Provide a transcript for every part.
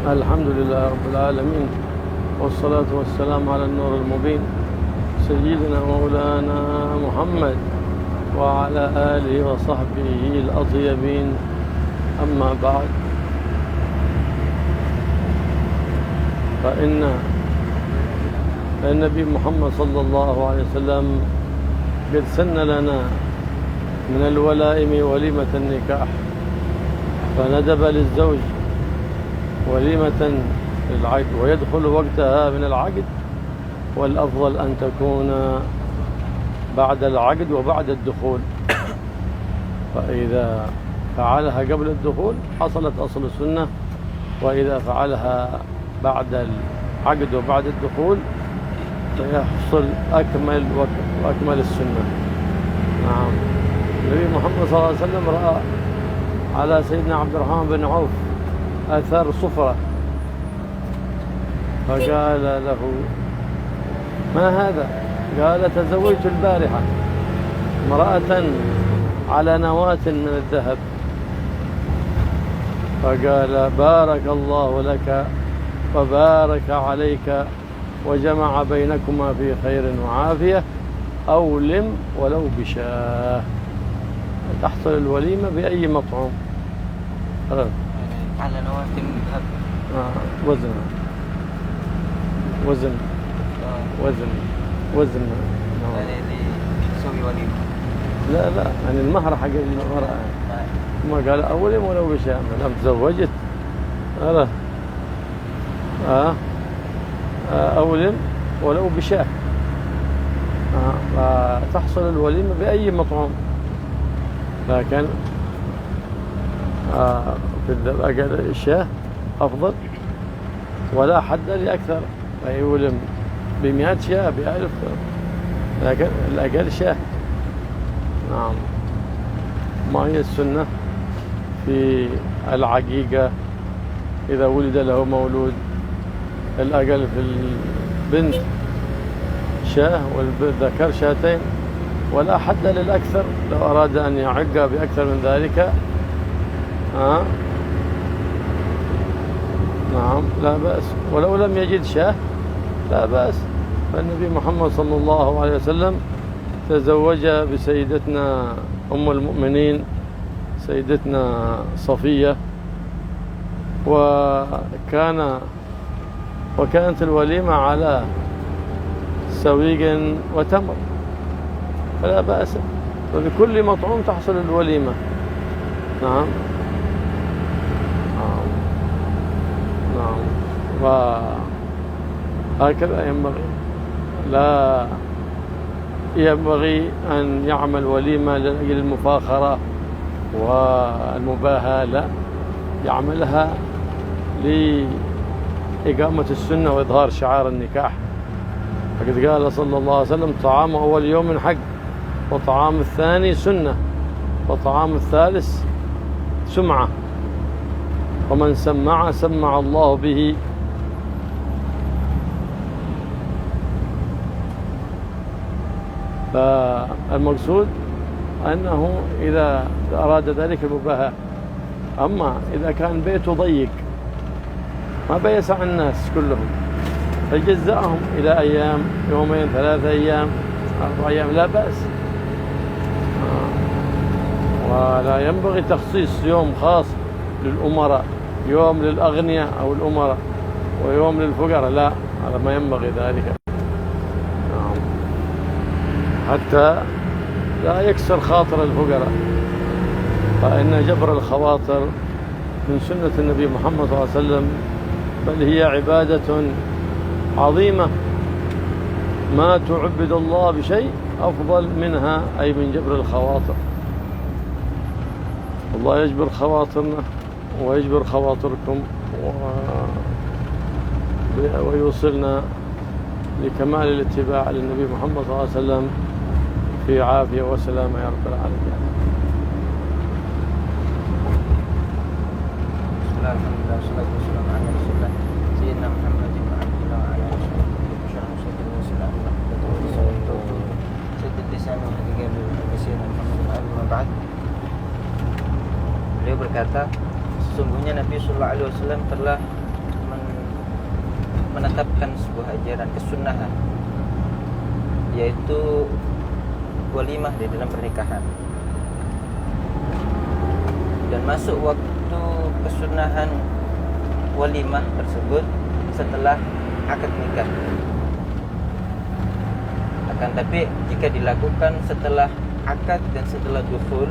الحمد لله رب العالمين، والصلاة والسلام على النور المبين سيدنا مولانا محمد وعلى آله وصحبه الأطيبين. أما بعد، فإن النبي محمد صلى الله عليه وسلم قد سن لنا من الولائم وليمة النكاح، فندب للزوج وليمة للعقد ويدخل وقتها من العقد، والأفضل أن تكون بعد العقد وبعد الدخول. فإذا فعلها قبل الدخول حصلت أصل السنة، وإذا فعلها بعد العقد وبعد الدخول فيحصل أكمل وأكمل السنة. نعم. النبي محمد صلى الله عليه وسلم رأى على سيدنا عبد الرحمن بن عوف أثر صفرة، فقال له: ما هذا؟ قال: تزوجت البارحة امرأة على نواة من الذهب. فقال: بارك الله لك وبارك عليك وجمع بينكما في خير وعافية، أولم ولو بشاه. تحصل الوليمة بأي مطعوم على نواة من ذهب. وزن هذا اللي يسوي وليمة. لا يعني المهر حق المرأة. ما قال أولم ولو بشاه، ما دام تزوجت أولم ولو بشاه. فتحصل الوليمة بأي مطعوم، لكن في الأقل الشاه أفضل، ولا حد لأكثر. فيولم ب100 شاه ب1000، لكن الأقل شاه. نعم. ما هي السنة في العقيقة؟ إذا ولد له مولود، الأقل في البنت شاه والذكر شاتين، ولا حد للأكثر. لو أراد أن يعق بأكثر من ذلك نعم لا بأس، ولو لم يجد شاه لا بأس. فالنبي محمد صلى الله عليه وسلم تزوج بسيدتنا أم المؤمنين سيدتنا صفية، وكانت الوليمة على سويق وتمر، فلا بأس. فبكل مطعوم تحصل الوليمة. نعم. وهكذا ينبغي. لا ينبغي أن يعمل وليمة لأجل المفاخرة والمباهاة، لا، يعملها لإقامة السنة وإظهار شعار النكاح. فقد قال صلى الله عليه وسلم: طعام أول يوم حق، وطعام الثاني سنة، وطعام الثالث سمعة، ومن سمع الله به. فالمقصود أنه إذا أراد ذلك المباهاة. أما إذا كان بيته ضيق ما بيسع الناس كلهم، فجزأهم إلى أيام، يومين 3 أيام 4 أيام، لا بأس. ولا ينبغي تخصيص يوم خاص للأمراء، يوم للأغنياء أو الأمراء ويوم للفقراء، لا، هذا ما ينبغي ذلك. حتى لا يكسر خاطر الفقراء، فإن جبر الخواطر من سنة النبي محمد صلى الله عليه وسلم، بل هي عبادة عظيمة. ما تعبد الله بشيء أفضل منها، أي من جبر الخواطر. الله يجبر خواطرنا ويجبر خواطركم ويوصلنا لكمال الاتباع للنبي محمد صلى الله عليه وسلم في عافية وسلامة يا رب العالمين. الحمد لله والصلاة والسلام على رسول الله سيدنا محمد وعلى آله وصحبه وسلم. سيد اللسان والحقيقة سيدنا محمد وعلى بعد. Beliau berkata, sesungguhnya Nabi Sallallahu Alaihi Wasallam telah menetapkan sebuah ajaran kesunahan, yaitu walimah di dalam pernikahan. Dan masuk waktu kesunahan walimah tersebut setelah akad nikah. Akan tapi jika dilakukan setelah akad dan setelah dukhul,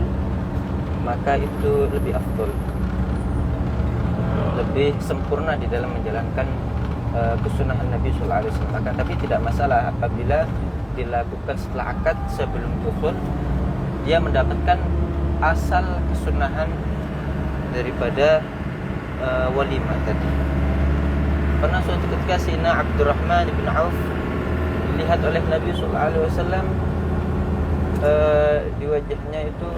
maka itu lebih afdol, lebih sempurna di dalam menjalankan kesunahan Nabi sallallahu alaihi wasallam. Akan tapi tidak masalah apabila dilakukan setelah akad sebelum dukhul, dia mendapatkan asal kesunahan daripada walimah tadi. Pernah suatu ketika Sayyidina Abdurrahman bin Auf dilihat oleh Nabi sallallahu alaihi wasallam, di wajahnya itu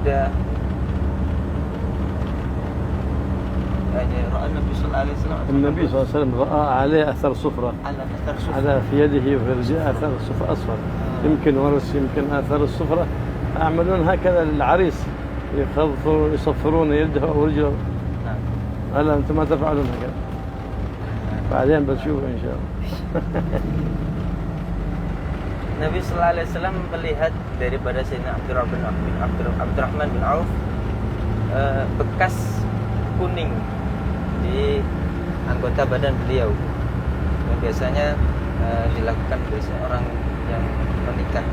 ada Nabi sallallahu alaihi wasallam. النبي صلى الله عليه وسلم رأى عليه أثر صفرة على أثر صفرة على في يده وفي رجله أثر صفرة أصفر، يمكن ورس يمكن أثر الصفرة. يعملون هكذا للعريس، يصفرون يده أو رجله. نعم. هلا أنتم ما تفعلون هكذا؟ بعدين بتشوفوا إن شاء الله. Nabi sallallahu alaihi wasallam melihat daripada Sayyidina Abdurrahman bin Auf bekas kuning di anggota badan beliau yang biasanya dilakukan oleh seorang yang menikah.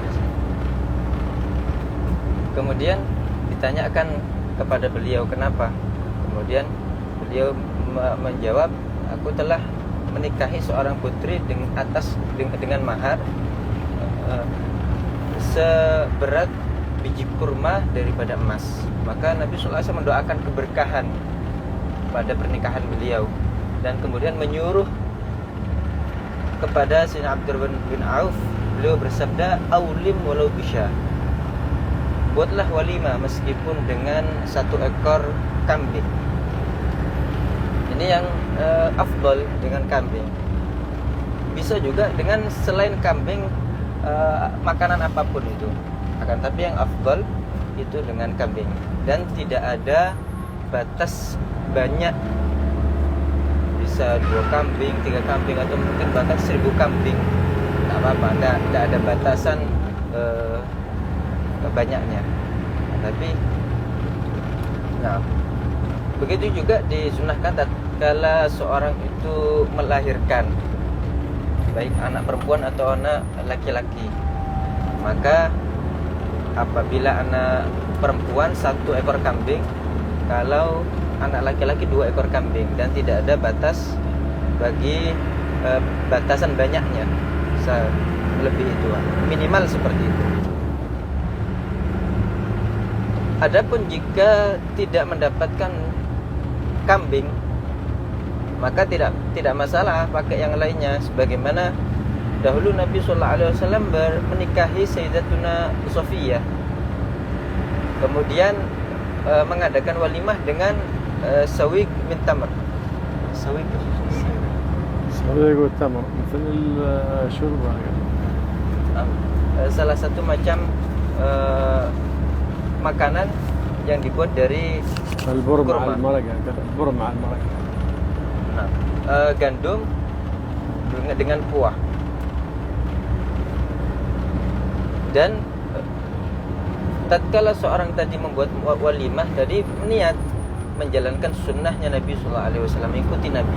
Kemudian ditanyakan kepada beliau kenapa. Kemudian beliau menjawab, aku telah menikahi seorang putri dengan mahar seberat biji kurma daripada emas. Maka Nabi sallallahu alaihi wasallam mendoakan keberkahan pada pernikahan beliau dan kemudian menyuruh kepada Sayyidina Abdurrahman bin Auf, beliau bersabda, aulim walau bisya, buatlah walimah meskipun dengan 1 ekor kambing. Ini yang afdal dengan kambing. Bisa juga dengan selain kambing, makanan apapun itu. Akan tapi yang afdal itu dengan kambing. Dan tidak ada batas banyak, bisa 2 kambing, 3 kambing, atau mungkin bahkan 1000 kambing. Tak apa-apa, tidak ada batasan banyaknya. Tapi nah, begitu juga disunahkan tatkala seorang itu melahirkan, baik anak perempuan atau anak laki-laki. Maka apabila anak perempuan 1 ekor kambing, kalau anak laki-laki 2 ekor kambing, dan tidak ada batas bagi batasan banyaknya, lebih itu minimal seperti itu. Adapun jika tidak mendapatkan kambing, maka tidak masalah pakai yang lainnya, sebagaimana dahulu Nabi sallallahu alaihi wasallam menikahi Sayyidatuna Sofiyah, kemudian mengadakan walimah dengan sawik min tamr. Sawik والتمر مثل الشوربة. Salah satu macam makanan yang dibuat dari البر مع kurma. المرقة، البر مع المرقة. Nah, gandum dengan kuah. Dan tatkala seorang tadi membuat walimah tadi niat menjalankan sunnahnya Nabi sallallahu alaihi wasallam, mengikuti Nabi.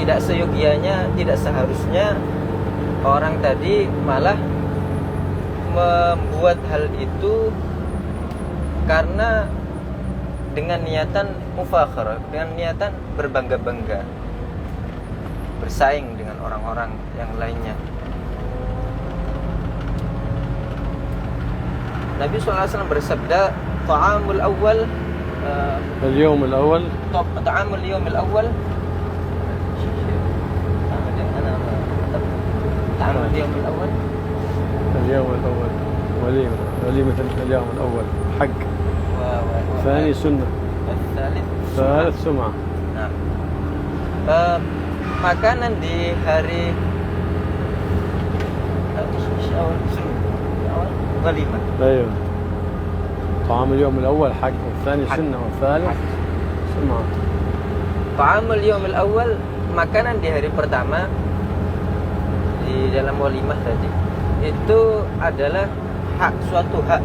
Tidak seyogianya, tidak seharusnya orang tadi malah membuat hal itu karena dengan niatan mufakhar, dengan niatan berbangga-bangga, bersaing dengan orang-orang yang lainnya. Nabi SAW bersabda, ta'amul awal اليوم الأول ta'amul yawmil awal ta'amul yawmil awal اليوم الأول وليمة اليوم الأول حق. ثاني سنة. ثالث سمعة. Nah, makanan di hari walimah. أيوة. طعام اليوم الأول حق، والثاني حق. سنة، والثالث حق. سمعة. Ta'amul yaumil awal, makanan di hari pertama di dalam walimah tadi itu adalah suatu hak.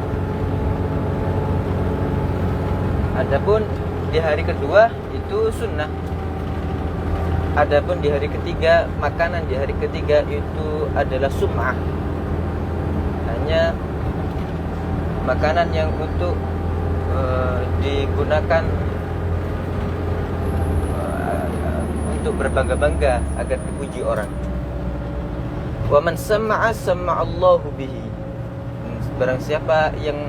Adapun di hari kedua itu sunnah. Adapun di hari ketiga, makanan di hari ketiga itu adalah sum'ah. Hanya makanan yang untuk digunakan untuk berbangga-bangga agar dipuji orang. Wa man sama'a sama'allahu bihi. Barang siapa yang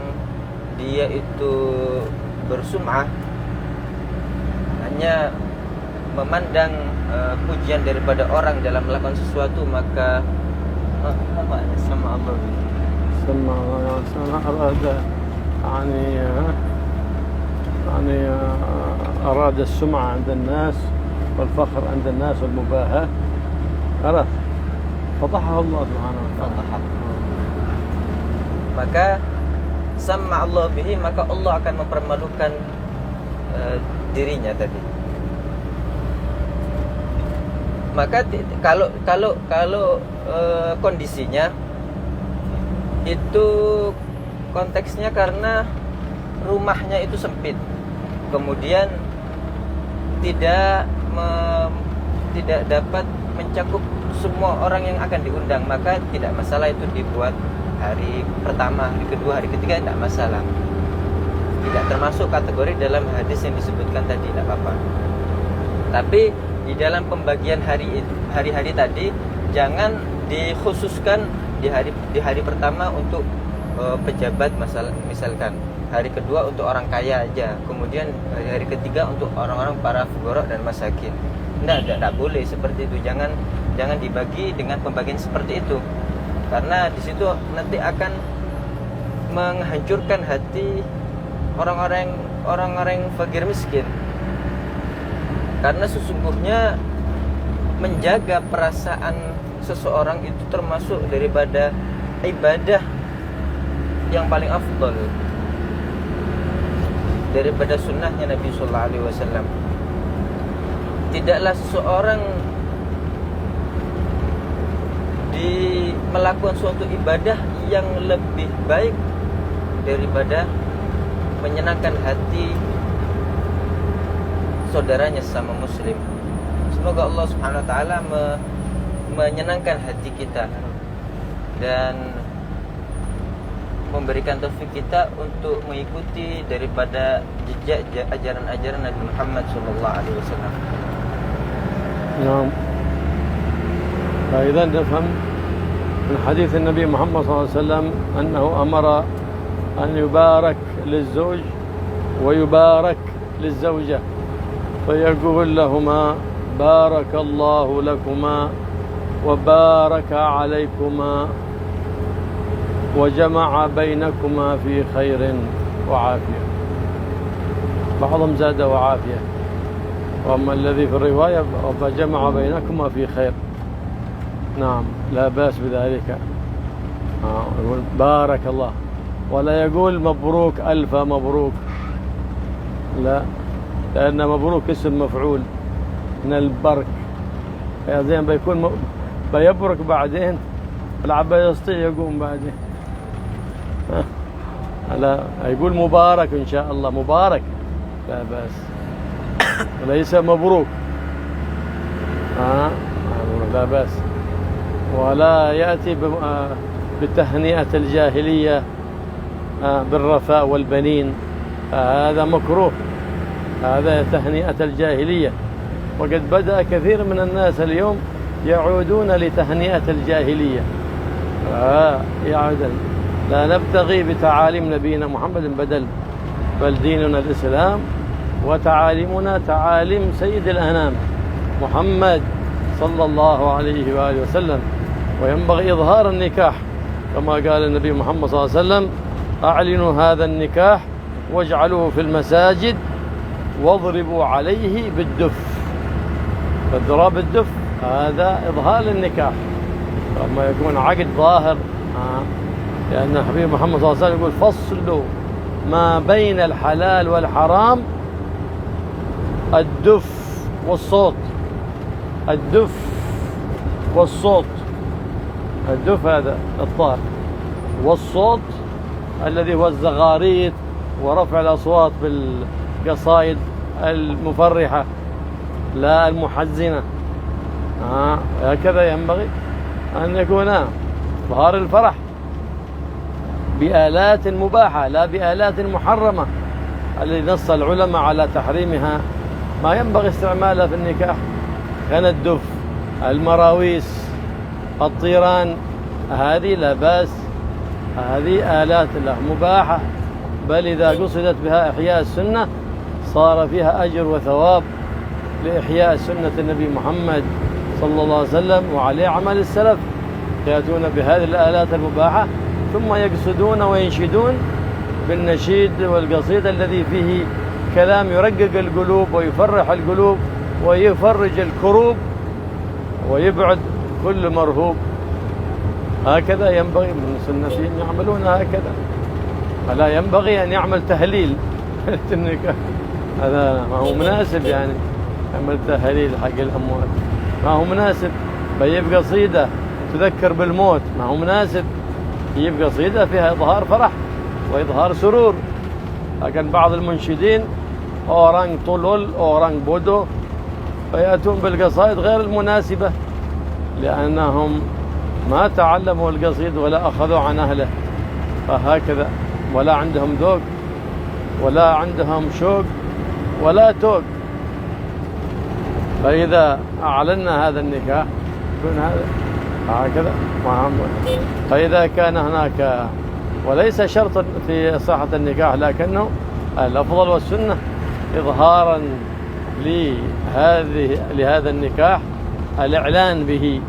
dia itu bersum'ah, hanya memandang pujian daripada orang dalam melakukan sesuatu, maka apa sama Allah sama arada يعني أراد السمعة عند الناس والفخر عند الناس والمباهاة عرف فضحه الله سبحانه وتعالى. Maka sama Allah bihi, maka Allah akan mempermalukan dirinya tadi. Maka kalau kondisinya itu konteksnya karena rumahnya itu sempit, kemudian tidak dapat mencakup semua orang yang akan diundang, maka tidak masalah itu dibuat hari pertama, hari kedua, hari ketiga tidak masalah. Tidak termasuk kategori dalam hadis yang disebutkan tadi, tidak apa-apa. Tapi di dalam pembagian hari-hari tadi jangan dikhususkan di hari pertama untuk pejabat, misalkan hari kedua untuk orang kaya aja, kemudian hari ketiga untuk orang-orang para fuqara dan masakin. Tidak boleh seperti itu. Jangan dibagi dengan pembagian seperti itu, karena di situ nanti akan menghancurkan hati orang-orang fakir miskin. Karena sesungguhnya menjaga perasaan seseorang itu termasuk daripada ibadah yang paling afdal daripada sunnahnya Nabi Sallallahu Alaihi Wasallam. Tidaklah seseorang melakukan suatu ibadah yang lebih baik daripada menyenangkan hati saudaranya sesama muslim. Semoga Allah Subhanahu wa taala menyenangkan hati kita dan memberikan taufik kita untuk mengikuti daripada jejak ajaran-ajaran Nabi Muhammad sallallahu alaihi wasallam. نعم. فإذا نفهم من حديث النبي محمد صلى الله عليه وسلم أنه أمر أن يبارك للزوج ويبارك للزوجة، فيقول لهما بارك الله لكما وبارك عليكما وجمع بينكما في خير وعافية. بعضهم زاد وعافية، وأما الذي في الرواية فجمع بينكما في خير. نعم، لا بأس بذلك. يقول بارك الله، ولا يقول مبروك ألف مبروك، لا، لأن مبروك اسم مفعول من البرك، زين بيكون بيبرك بعدين العبا يستطيع يقوم بعدين. لا، يقول مبارك إن شاء الله، مبارك لا بأس، وليس مبروك. لا بأس. ولا يأتي بتهنئة الجاهلية بالرفاء والبنين، هذا مكروه، هذا تهنئة الجاهلية. وقد بدأ كثير من الناس اليوم يعودون لتهنئة الجاهلية. يعودون. لا نبتغي بتعاليم نبينا محمد بدل، بل ديننا الإسلام وتعاليمنا تعاليم سيد الأنام محمد صلى الله عليه وآله وسلم. وينبغي إظهار النكاح كما قال النبي محمد صلى الله عليه وسلم: أعلنوا هذا النكاح واجعلوه في المساجد واضربوا عليه بالدف. فاضراب الدف هذا إظهار النكاح، لما يكون عقد ظاهر. لأن الحبيب محمد صلى الله عليه وسلم يقول: فصلوا ما بين الحلال والحرام الدف والصوت. الدف والصوت. الدف هذا الطار، والصوت الذي هو الزغاريت ورفع الأصوات بالقصائد المفرحة لا المحزنة. هكذا ينبغي أن يكون إظهار الفرح بآلات مباحة لا بآلات محرمة التي نص العلماء على تحريمها. ما ينبغي استعمالها في النكاح كان الدف، المراويس، الطيران، هذه لا بأس، هذه آلات له مباحة، بل إذا قصدت بها إحياء السنة صار فيها أجر وثواب لإحياء سنة النبي محمد صلى الله عليه وسلم، وعليه عمل السلف، يأتون بهذه الآلات المباحة ثم يقصدون وينشدون بالنشيد والقصيد الذي فيه كلام يرقق القلوب ويفرح القلوب ويفرج الكروب ويبعد كل مرهوب. هكذا ينبغي من سنتهم يعملون هكذا، فلا ينبغي أن يعمل تهليل النكاح، هذا ما هو مناسب، يعني يعمل تهليل حق الأموات ما هو مناسب. بيجيب قصيدة تذكر بالموت ما هو مناسب، يجيب قصيدة فيها إظهار فرح وإظهار سرور. لكن بعض المنشدين أورانج طلول أورانج بودو فيأتون بالقصائد غير المناسبة لأنهم ما تعلموا القصيد ولا أخذوا عن أهله، فهكذا ولا عندهم ذوق ولا عندهم شوق ولا توق. فإذا أعلنا هذا النكاح يكون هذا هكذا. فإذا كان هناك، وليس شرطا في صحة النكاح، لكنه الأفضل والسنة إظهارا لهذا النكاح الإعلان به،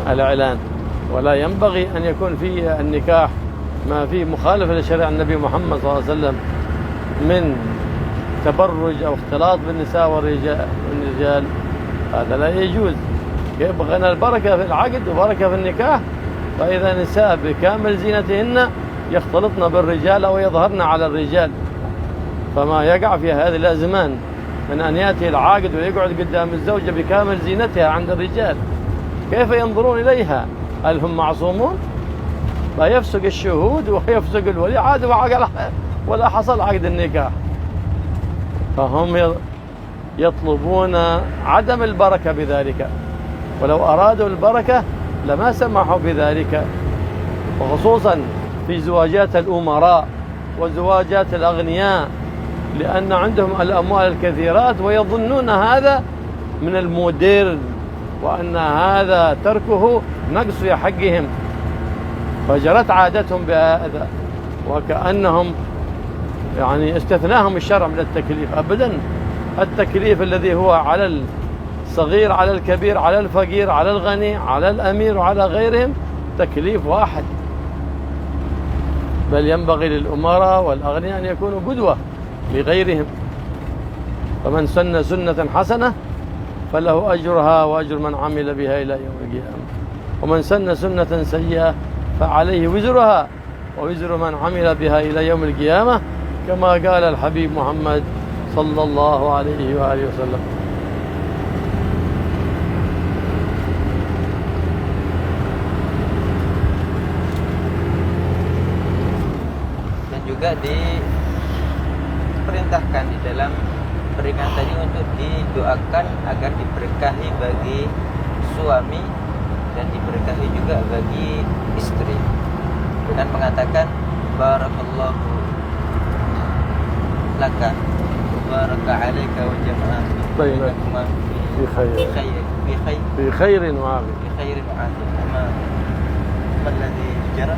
الإعلان. ولا ينبغي أن يكون في النكاح ما فيه مخالفة لشريعة النبي محمد صلى الله عليه وسلم من تبرج أو اختلاط بالنساء والرجال، هذا لا يجوز. يبغى البركة في العقد وبركة في النكاح، فإذا نساء بكامل زينتهن يختلطن بالرجال أو يظهرن على الرجال، فما يقع في هذه الأزمان من أن يأتي العاقد ويقعد قدام الزوجة بكامل زينتها عند الرجال، كيف ينظرون إليها؟ هل هم معصومون؟ لا يفسق الشهود ويفسق الولي عاد ولا حصل عقد النكاح. فهم يطلبون عدم البركة بذلك، ولو أرادوا البركة لما سمحوا بذلك، وخصوصا في زواجات الأمراء وزواجات الأغنياء، لأن عندهم الأموال الكثيرات ويظنون هذا من الموديرن وأن هذا تركه نقص في حقهم، فجرت عادتهم بهذا وكأنهم يعني استثناهم الشرع من التكليف. أبدا، التكليف الذي هو على الصغير على الكبير على الفقير على الغني على الأمير وعلى غيرهم تكليف واحد، بل ينبغي للأمراء والأغنياء أن يكونوا قدوة لغيرهم. فمن سن سنة حسنة فله أجرها وأجر من عمل بها إلى يوم القيامة، ومن سن سنة سيئة فعليه وزرها ووزر من عمل بها إلى يوم القيامة، كما قال الحبيب محمد صلى الله عليه وآله وسلم. Dan juga diperintahkan di dalam peringatan ini untuk didoakan agar diberkahi bagi suami dan diberkahi juga bagi istri, dengan mengatakan barakallahu laka baraka alaika wa jama'a bainakuma fi khairin wa afiya. Ma alladhi jara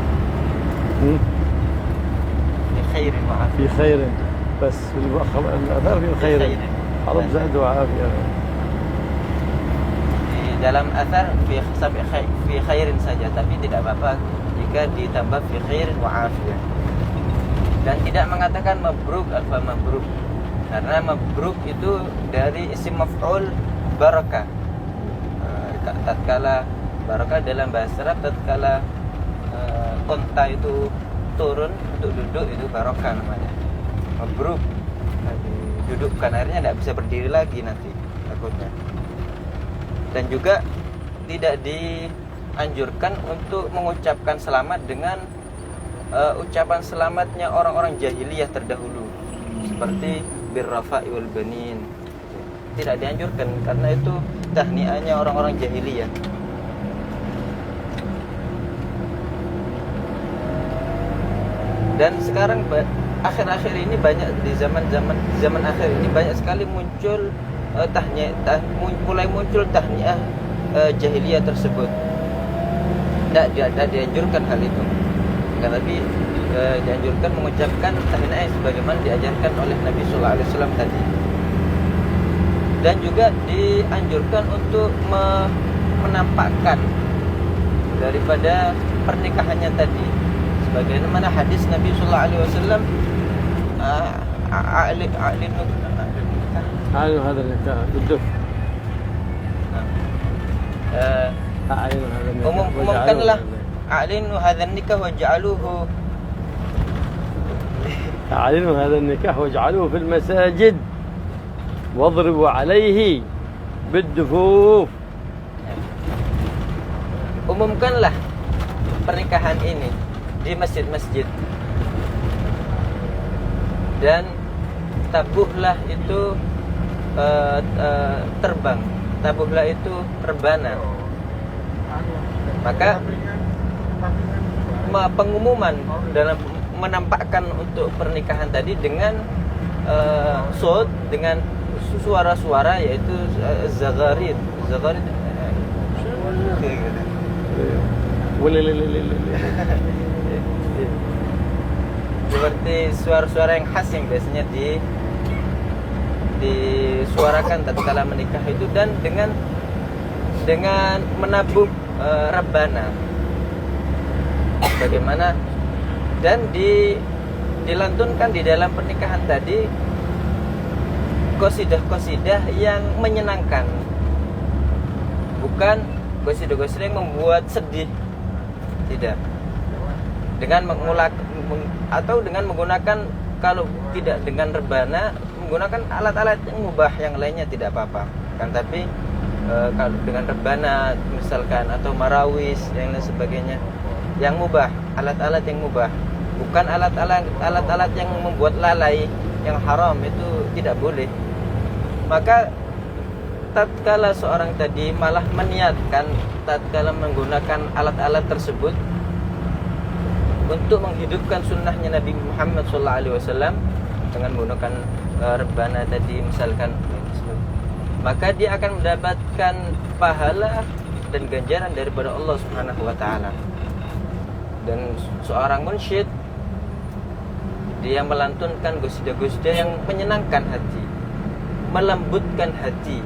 fi khairin wa afiya. في خير بس الأثر في خير حرب زهد وعافية. Di dalam athar sampai fi khairin saja, tapi tidak apa-apa jika ditambah fi khairin wa afiyah. Dan tidak mengatakan mabruk alfa mabruk, karena mabruk itu dari isim maf'ul barakah. Tatkala barakah dalam bahasa Arab, tatkala konta itu turun untuk duduk itu barakah namanya. Mabruk dudukkan, akhirnya tidak bisa berdiri lagi nanti. berikutnya. Dan juga tidak dianjurkan untuk mengucapkan selamat dengan ucapan selamatnya orang-orang jahiliyah terdahulu, seperti birrafa'i wal banin. Tidak dianjurkan karena itu tahniahnya orang-orang jahiliyah. Dan sekarang akhir-akhir ini banyak di zaman akhir ini banyak sekali muncul mulai muncul tahniah jahiliyah tersebut. Tidak dianjurkan hal itu. Akan lebih dianjurkan mengucapkan tahniah sebagaimana diajarkan oleh Nabi sallallahu alaihi wasallam tadi. Dan juga dianjurkan untuk menampakkan daripada pernikahannya tadi, sebagaimana hadis Nabi sallallahu alaihi wasallam, أعلنوا هذا النكاح بالدف. umumkanlah a'linu hadzal nikah waj'aluhu أعلنوا هذا النكاح واجعلوه في المساجد واضربوا عليه بالدفوف. Umumkanlah pernikahan ini di masjid-masjid dan tabuhlah itu terbang, tabuhlah itu rebana. Maka pengumuman dalam menampakkan untuk pernikahan tadi dengan sod, dengan suara-suara, yaitu zagharid seperti suara-suara yang khas yang biasanya disuarakan tatkala menikah itu, dan dengan menabuh rebana bagaimana, dan dilantunkan di dalam pernikahan tadi qasidah-qasidah yang menyenangkan, bukan qasidah-qasidah yang membuat sedih. Tidak. Dengan atau dengan menggunakan, kalau tidak dengan rebana, menggunakan alat-alat yang mubah yang lainnya tidak apa-apa kan. Tapi kalau dengan rebana misalkan, atau marawis yang lain sebagainya yang mubah, alat-alat yang mubah, bukan alat-alat yang membuat lalai, yang haram, itu tidak boleh. Maka tatkala seorang tadi malah meniatkan tatkala menggunakan alat-alat tersebut untuk menghidupkan sunnahnya Nabi Muhammad SAW dengan menggunakan rebana tadi misalkan, maka dia akan mendapatkan pahala dan ganjaran daripada Allah Subhanahu wa taala. Dan seorang munsyid, dia melantunkan qasidah-qasidah yang menyenangkan hati, melembutkan hati,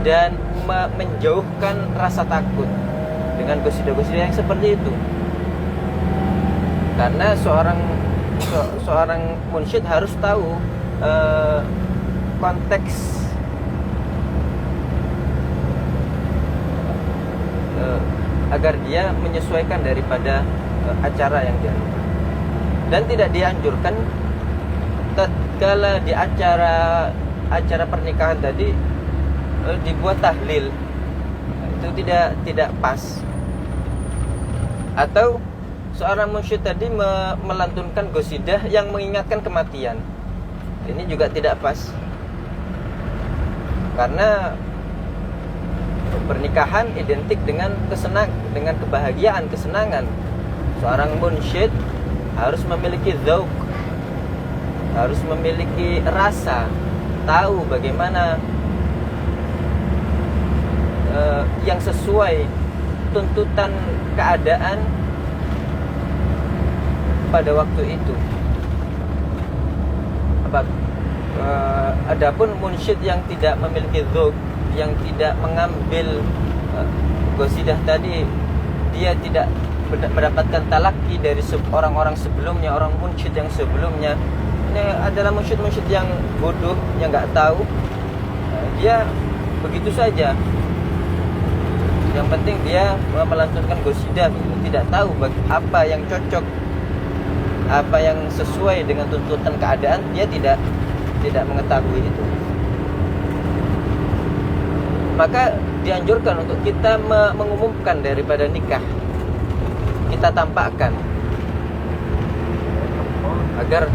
dan menjauhkan rasa takut dengan qasidah-qasidah yang seperti itu. Karena seorang munsyid harus tahu konteks agar dia menyesuaikan daripada acara yang dilakukan. Dan tidak dianjurkan tatkala di acara pernikahan tadi dibuat tahlil. Itu tidak pas. Atau seorang munsyid tadi melantunkan qasidah yang mengingatkan kematian. Ini juga tidak pas. Karena pernikahan identik dengan dengan kebahagiaan, kesenangan. Seorang munsyid harus memiliki dzauq, harus memiliki rasa, tahu bagaimana yang sesuai tuntutan keadaan pada waktu itu. Adapun munsyid yang tidak memiliki dzauq, yang tidak mengambil qasidah tadi, dia tidak mendapatkan talaki dari orang-orang sebelumnya, orang munsyid yang sebelumnya. Ini adalah munsyid-munsyid yang bodoh, yang nggak tahu. Dia begitu saja. Yang penting dia melantunkan qasidah, tidak tahu apa yang cocok, apa yang sesuai dengan tuntutan keadaan, dia tidak mengetahui itu. maka dianjurkan untuk kita mengumumkan daripada nikah, kita tampakkan agar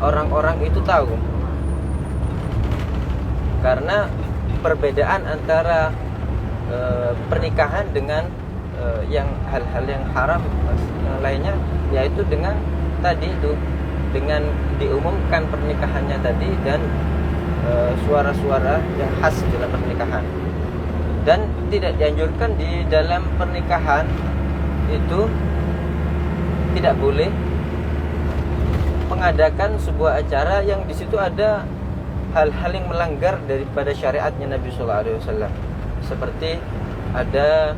orang-orang itu tahu. Karena perbedaan antara pernikahan dengan yang hal-hal yang haram lainnya, yaitu dengan tadi itu, dengan diumumkan pernikahannya tadi dan suara-suara yang khas dalam pernikahan. Dan tidak dianjurkan di dalam pernikahan itu, tidak boleh mengadakan sebuah acara yang di situ ada hal-hal yang melanggar daripada syariatnya Nabi Sallallahu Alaihi Wasallam, seperti ada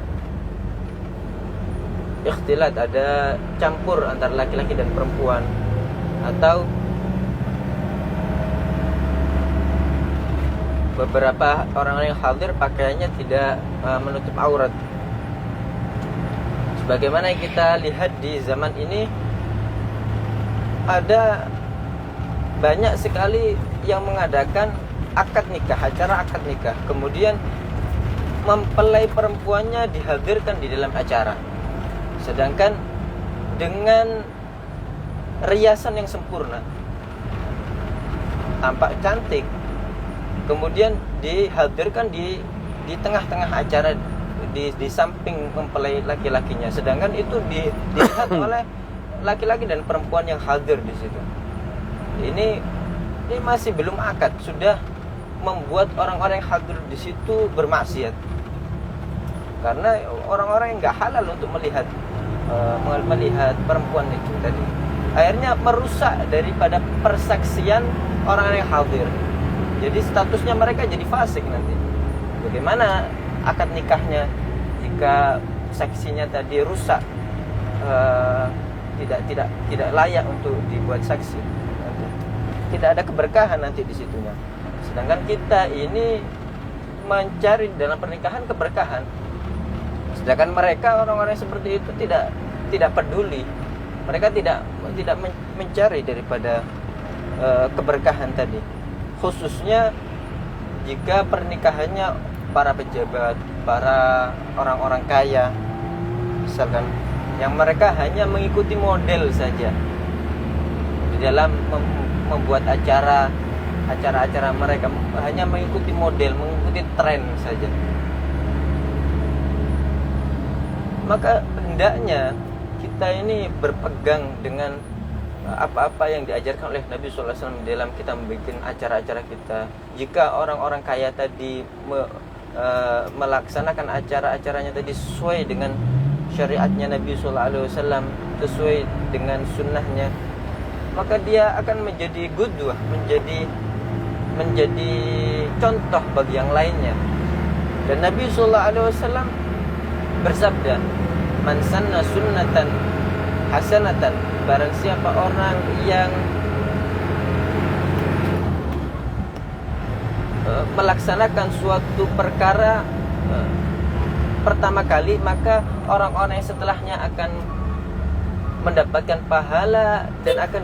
ikhtilat, ada campur antara laki-laki dan perempuan, atau beberapa orang yang hadir pakaiannya tidak menutup aurat. Sebagaimana yang kita lihat di zaman ini, ada banyak sekali yang mengadakan akad nikah, acara akad nikah, kemudian mempelai perempuannya dihadirkan di dalam acara, sedangkan dengan riasan yang sempurna, tampak cantik, kemudian dihadirkan di tengah-tengah acara, di samping mempelai laki-lakinya, sedangkan itu dilihat oleh laki-laki dan perempuan yang hadir di situ. Ini masih belum akad, sudah membuat orang-orang yang hadir di situ bermaksiat. Karena orang-orang yang nggak halal untuk melihat perempuan itu tadi, akhirnya merusak daripada persaksian orang-orang yang hadir. Jadi statusnya mereka jadi fasik nanti. Bagaimana akad nikahnya jika saksinya tadi rusak, tidak layak untuk dibuat saksi, tidak ada keberkahan nanti di situnya. Sedangkan kita ini mencari dalam pernikahan keberkahan, sedangkan mereka orang-orang seperti itu tidak peduli, mereka tidak mencari daripada keberkahan tadi, khususnya jika pernikahannya para pejabat, para orang-orang kaya misalkan, yang mereka hanya mengikuti model saja di dalam membuat acara-acara mereka, hanya mengikuti model, mengikuti tren saja. Maka hendaknya kita ini berpegang dengan apa-apa yang diajarkan oleh Nabi SAW dalam kita membuat acara-acara kita. Jika orang-orang kaya tadi melaksanakan acara-acaranya tadi sesuai dengan syariatnya Nabi SAW, sesuai dengan sunnahnya, maka dia akan menjadi qudwah, menjadi contoh bagi yang lainnya. Dan Nabi SAW bersabda, man sanna sunnatan hasanatan, barang siapa orang yang melaksanakan suatu perkara pertama kali, maka orang-orang yang setelahnya akan mendapatkan pahala dan akan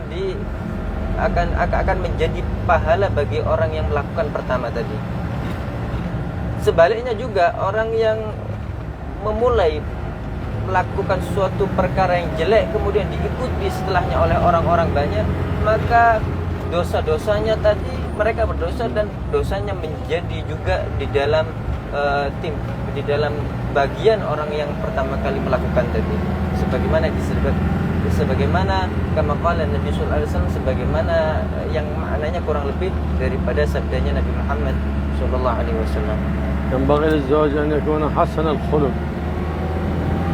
menjadi pahala bagi orang yang melakukan pertama tadi. Sebaliknya juga, orang yang memulai melakukan suatu perkara yang jelek kemudian diikuti setelahnya oleh orang-orang banyak, maka dosa-dosanya tadi, mereka berdosa dan dosanya menjadi juga di dalam di dalam bagian orang yang pertama kali melakukan tadi. Sebagaimana kama qala Nabi sallallahu alaihi wasallam, sebagaimana yang maknanya kurang lebih daripada sabdanya Nabi Muhammad sallallahu alaihi wasallam. ينبغي للزوج أن يكون حسن الخلق،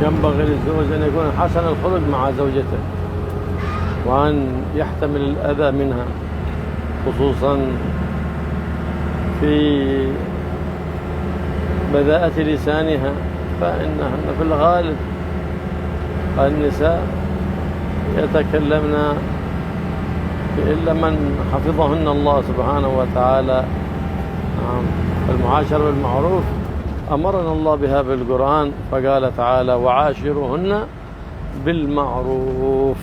ينبغي للزوج أن يكون حسن الخلق مع زوجته، وأن يحتمل الأذى منها، خصوصا في بذاءة لسانها، فإنهن في الغالب النساء يتكلمن إلا من حفظهن الله سبحانه وتعالى. المعاشرة بالمعروف أمرنا الله بها بالقرآن، فقال تعالى وعاشرهن بالمعروف.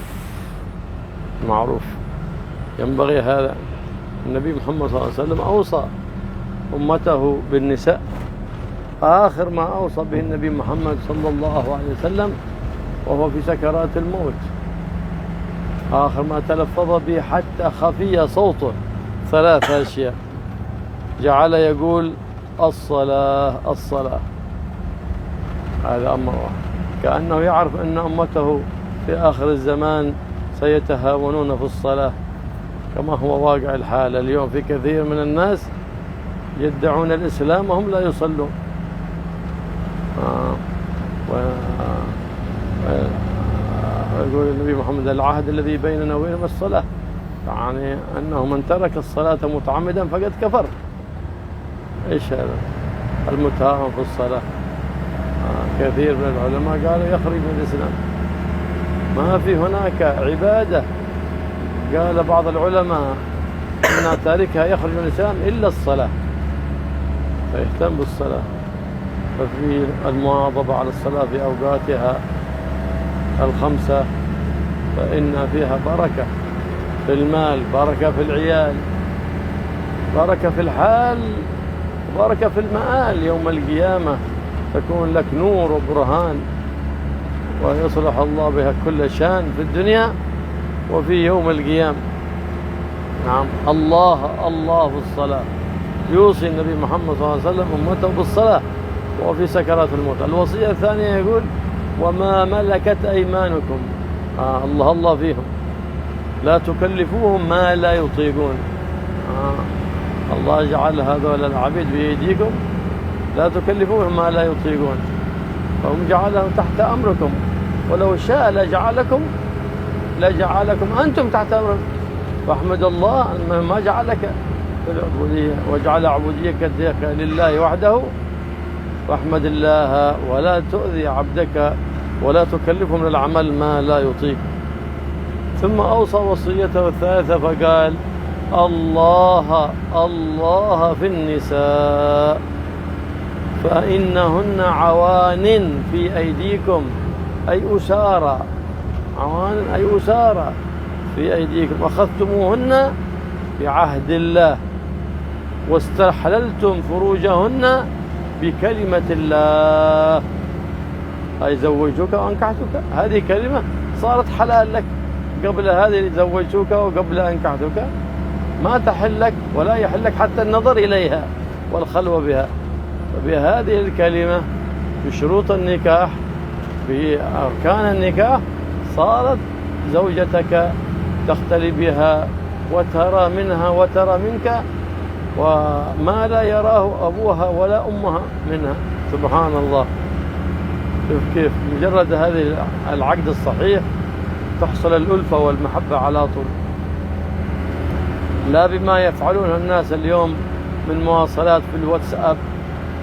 معروف ينبغي هذا. النبي محمد صلى الله عليه وسلم أوصى أمته بالنساء. آخر ما أوصى به النبي محمد صلى الله عليه وسلم وهو في سكرات الموت، آخر ما تلفظ به حتى خفي صوته 3 أشياء، جعل يقول الصلاة الصلاة. هذا أمر واحد، كأنه يعرف أن أمته في آخر الزمان سيتهاونون في الصلاة، كما هو واقع الحال اليوم في كثير من الناس يدعون الإسلام وهم لا يصلون. يقول النبي محمد العهد الذي بيننا وبينهم الصلاة، يعني أنه من ترك الصلاة متعمدا فقد كفر. إيش هذا المتهاون في الصلاة؟ كثير من العلماء قالوا يخرج من الإسلام، ما في هناك عبادة قال بعض العلماء أن تاركها يخرج من الإسلام إلا الصلاة، فيهتم بالصلاة، ففي المواظبة على الصلاة في أوقاتها ال5، فإن فيها بركة في المال، بركة في العيال، بركة في الحال، بركة في المآل يوم القيامة، تكون لك نور وبرهان ويصلح الله بها كل شان في الدنيا وفي يوم القيامة. نعم، الله في الصلاة، يوصي النبي محمد صلى الله عليه وسلم أمته بالصلاة وفي سكرات الموت. الوصية الثانية يقول وما ملكت أيمانكم، الله فيهم، لا تكلفوهم ما لا يطيقون. الله جعل هذول العبيد بأيديكم، لا تكلفوهم ما لا يطيقون، فهم جعلهم تحت أمركم، ولو شاء لجعلكم أنتم تحت أمركم، فاحمد الله أنه ما جعلك في العبودية وجعل عبوديتك لله وحده، فاحمد الله ولا تؤذي عبدك ولا تكلفه من العمل ما لا يطيق. ثم أوصى وصيته الثالثة فقال الله في النساء فإنهن عوان في أيديكم، أي أسارى، عوان أي أسارى في أيديكم، أخذتموهن بعهد الله واستحللتم فروجهن بكلمة الله، أي زوجوك وأنكحتك، هذه كلمة صارت حلال لك، قبل هذه زوجتك وقبل أنكحتك ما تحل لك ولا يحل لك حتى النظر إليها والخلوة بها، فبهذه الكلمة بشروط النكاح بأركان النكاح صارت زوجتك تختلي بها وترى منها وترى منك وما لا يراه أبوها ولا أمها منها. سبحان الله، كيف مجرد هذه العقد الصحيح تحصل الألفة والمحبة على طول، لا بما يفعلونه الناس اليوم من مواصلات في الواتساب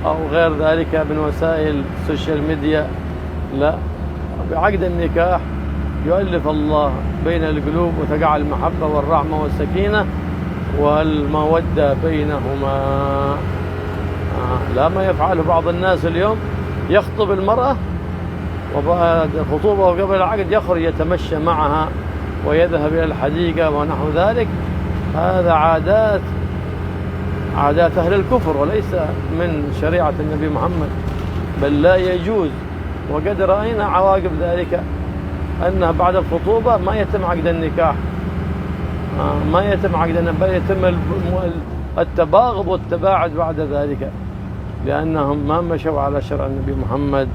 أو غير ذلك من وسائل السوشيال ميديا، لا، بعقد النكاح يؤلف الله بين القلوب وتقع المحبة والرحمة والسكينة والمودة بينهما، لا ما يفعله بعض الناس اليوم، يخطب المرأة وبعد الخطوبة وقبل العقد يخرج يتمشى معها ويذهب إلى الحديقة ونحو ذلك، هذا عادات أهل الكفر وليس من شريعة النبي محمد، بل لا يجوز. وقد رأينا عواقب ذلك أنها بعد الخطوبة ما يتم عقد النكاح، ما يتم عقد النكاح، بل يتم التباغض والتباعد بعد ذلك، لأنهم ما مشوا على شرع النبي محمد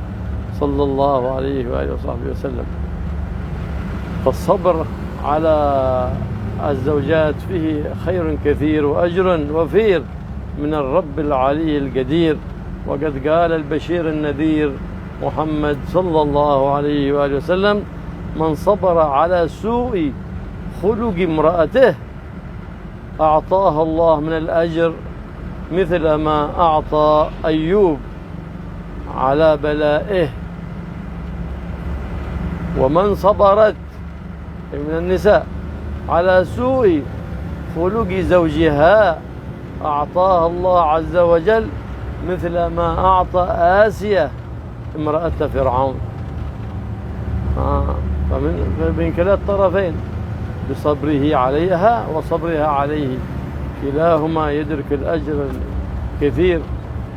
صلى الله عليه وآله وصحبه وسلم. فالصبر على الزوجات فيه خير كثير وأجر وفير من الرب العلي القدير. وقد قال البشير النذير محمد صلى الله عليه وآله وسلم من صبر على سوء خلق امرأته أعطاه الله من الأجر مثل ما أعطى أيوب على بلائه. ومن صبرت من النساء على سوء خلق زوجها أعطاها الله عز وجل مثل ما أعطى آسيا امرأة فرعون. فمن كلا الطرفين بصبره عليها وصبرها عليه كلاهما يدرك الأجر كثير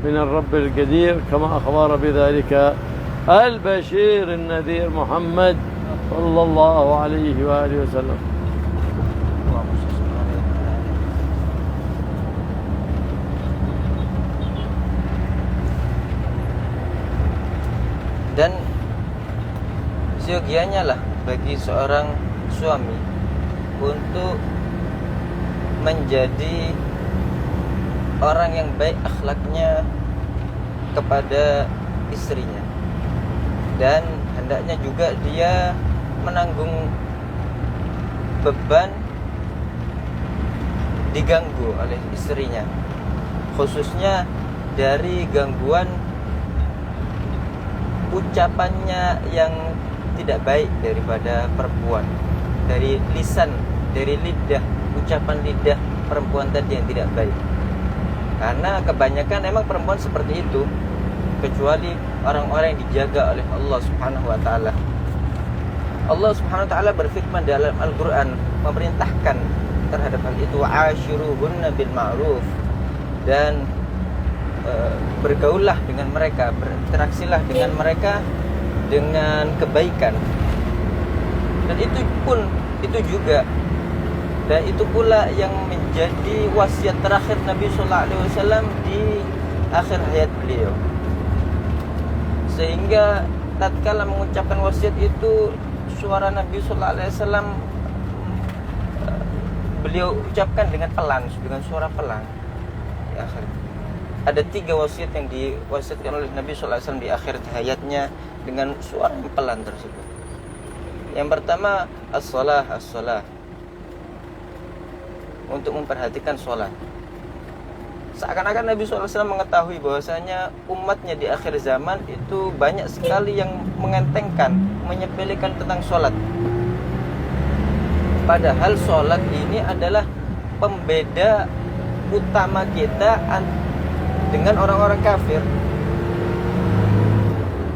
من الرب القدير كما أخبر بذلك البشير النذير محمد صلى الله عليه وآله وسلم. Dan seyogianya lah bagi seorang suami untuk menjadi orang yang baik akhlaknya kepada istrinya, dan hendaknya juga dia menanggung beban diganggu oleh istrinya, khususnya dari gangguan ucapannya yang tidak baik daripada perempuan, dari lisan, dari lidah, ucapan lidah perempuan tadi yang tidak baik. Karena kebanyakan emang perempuan seperti itu, kecuali orang-orang yang dijaga oleh Allah Subhanahu wa taala. Allah Subhanahu wa taala berfirman dalam Al-Qur'an, memerintahkan terhadap hal itu, ashiruhunna bil ma'ruf, dan bergaullah dengan mereka, berinteraksilah dengan mereka dengan kebaikan. Dan itu juga, dan itu pula yang menjadi wasiat terakhir Nabi sallallahu alaihi wasallam di akhir hayat beliau. Sehingga tatkala mengucapkan wasiat itu, suara Nabi sallallahu alaihi wasallam beliau ucapkan dengan pelan, dengan suara pelan di akhir. Ada 3 wasiat yang diwasiatkan oleh Nabi sallallahu alaihi wasallam di akhir hayatnya dengan suara yang pelan tersebut. Yang pertama, as-shalah, untuk memperhatikan sholat. Seakan-akan Nabi SAW mengetahui bahwasanya umatnya di akhir zaman itu banyak sekali yang mengentengkan, menyepelekan tentang sholat. Padahal sholat ini adalah pembeda utama kita dengan orang-orang kafir.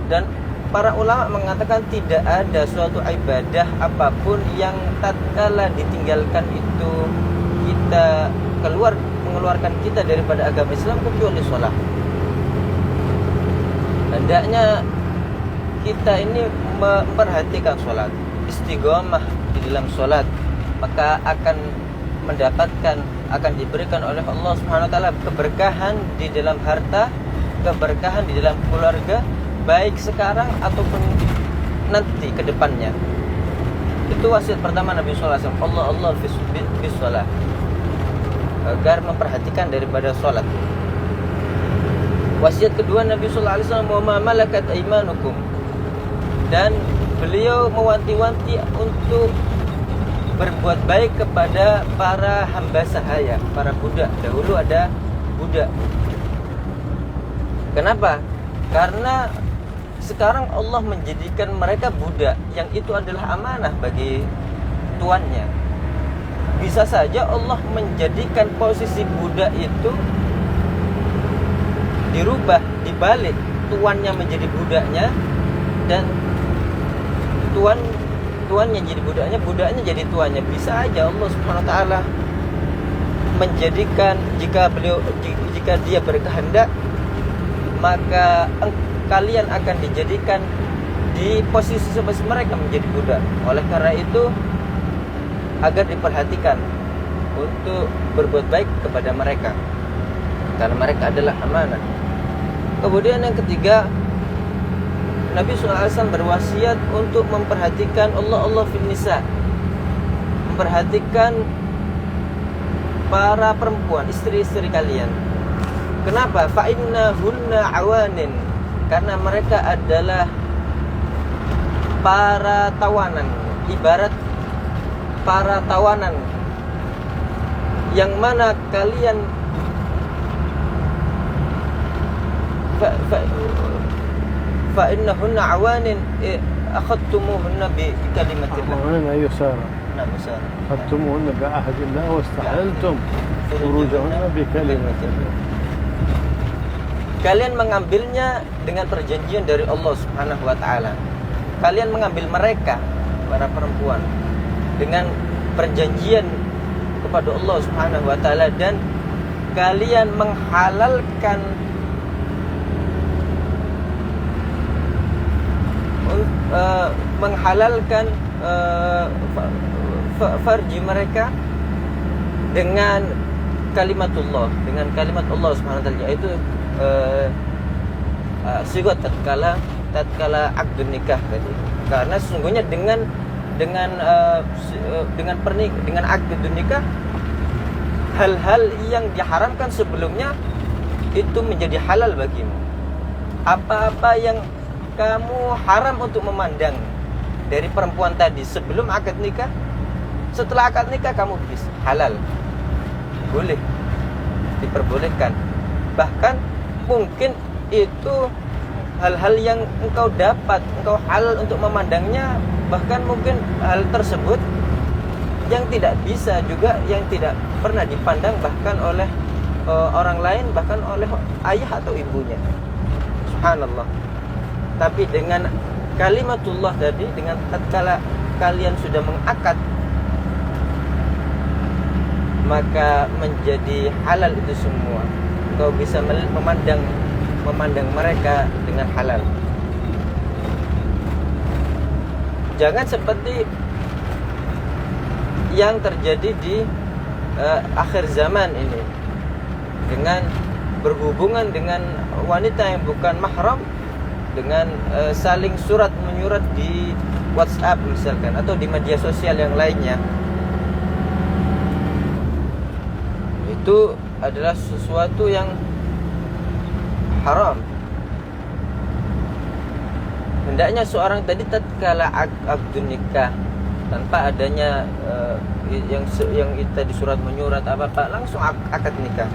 Dan para ulama mengatakan tidak ada suatu ibadah apapun yang tatkala ditinggalkan itu kita mengeluarkan kita daripada agama Islam kecuali sholat. Hendaknya kita ini memperhatikan sholat, istiqomah di dalam sholat, maka akan diberikan oleh Allah Subhanahu wa taala keberkahan di dalam harta, keberkahan di dalam keluarga, baik sekarang ataupun nanti ke depannya. Itu wasiat pertama Nabi sallallahu alaihi wasallam, Allah fi shalah, agar memperhatikan daripada sholat. Wasiat kedua Nabi sallallahu alaihi wasallam, wa ma malakat aymanukum, dan beliau mewanti-wanti untuk berbuat baik kepada para hamba sahaya, para budak. Dahulu ada budak. Kenapa? Karena sekarang Allah menjadikan mereka budak, yang itu adalah amanah bagi tuannya. Bisa saja Allah menjadikan posisi budak itu dirubah, dibalik, tuannya menjadi budaknya, dan tuannya jadi budaknya, budaknya jadi tuannya. Bisa aja Allah Subhanahu wa taala menjadikan, jika dia berkehendak, maka kalian akan dijadikan di posisi seperti mereka menjadi budak. Oleh karena itu, agar diperhatikan untuk berbuat baik kepada mereka, karena mereka adalah amanah. Kemudian yang ketiga, Nabi SAW berwasiat untuk memperhatikan Allah fil nisa, memperhatikan para perempuan, istri-istri kalian. Kenapa? Fa innahunna awanin, karena mereka adalah para tawanan, ibarat para tawanan yang mana kalian fa innahunna awanin akhadtumuhunna bi kalimatillah. Awanin ayu Sarah. Naam Sarah. Akhadtumuhunna bi ahadillah wa istahaltum furujahunna bi kalimatillah. Kalian mengambilnya dengan perjanjian dari Allah Subhanahu wa taala. Kalian mengambil mereka, para perempuan, dengan perjanjian kepada Allah Subhanahu wa taala, dan kalian menghalalkan farji mereka dengan kalimatullah, dengan kalimat Allah Subhanahu wa taala, yaitu sigat tatkala akdun nikah tadi. Karena sesungguhnya dengan akdun nikah, hal-hal yang diharamkan sebelumnya itu menjadi halal bagimu. Apa-apa yang kamu haram untuk memandang dari perempuan tadi sebelum akad nikah, setelah akad nikah kamu bisa halal, boleh, diperbolehkan. Bahkan mungkin itu hal-hal yang engkau halal untuk memandangnya, bahkan mungkin hal tersebut yang tidak bisa juga, yang tidak pernah dipandang bahkan oleh orang lain, bahkan oleh ayah atau ibunya. Subhanallah. Tapi dengan kalimatullah tadi, dengan tatkala kalian sudah mengakad, maka menjadi halal itu semua. Engkau bisa memandang mereka dengan halal. Jangan seperti yang terjadi di akhir zaman ini, dengan berhubungan dengan wanita yang bukan mahram, dengan saling surat menyurat di WhatsApp misalkan, atau di media sosial yang lainnya. Itu adalah sesuatu yang haram. Hendaknya seorang tadi tatkala akdun nikah, tanpa adanya yang tadi surat menyurat apa-apa, langsung akad nikah.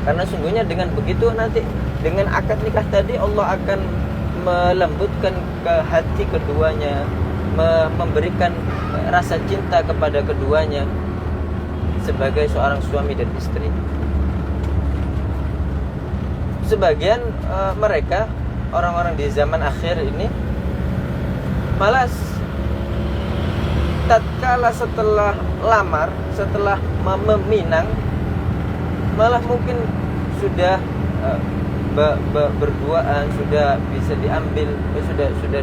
Karena sungguhnya dengan begitu nanti, dengan akad nikah tadi, Allah akan melembutkan ke hati keduanya, memberikan rasa cinta kepada keduanya sebagai seorang suami dan istri. Sebagian mereka, orang-orang di zaman akhir ini, malas tatkala setelah lamar, setelah meminang, malah mungkin sudah berduaan, sudah bisa diambil, sudah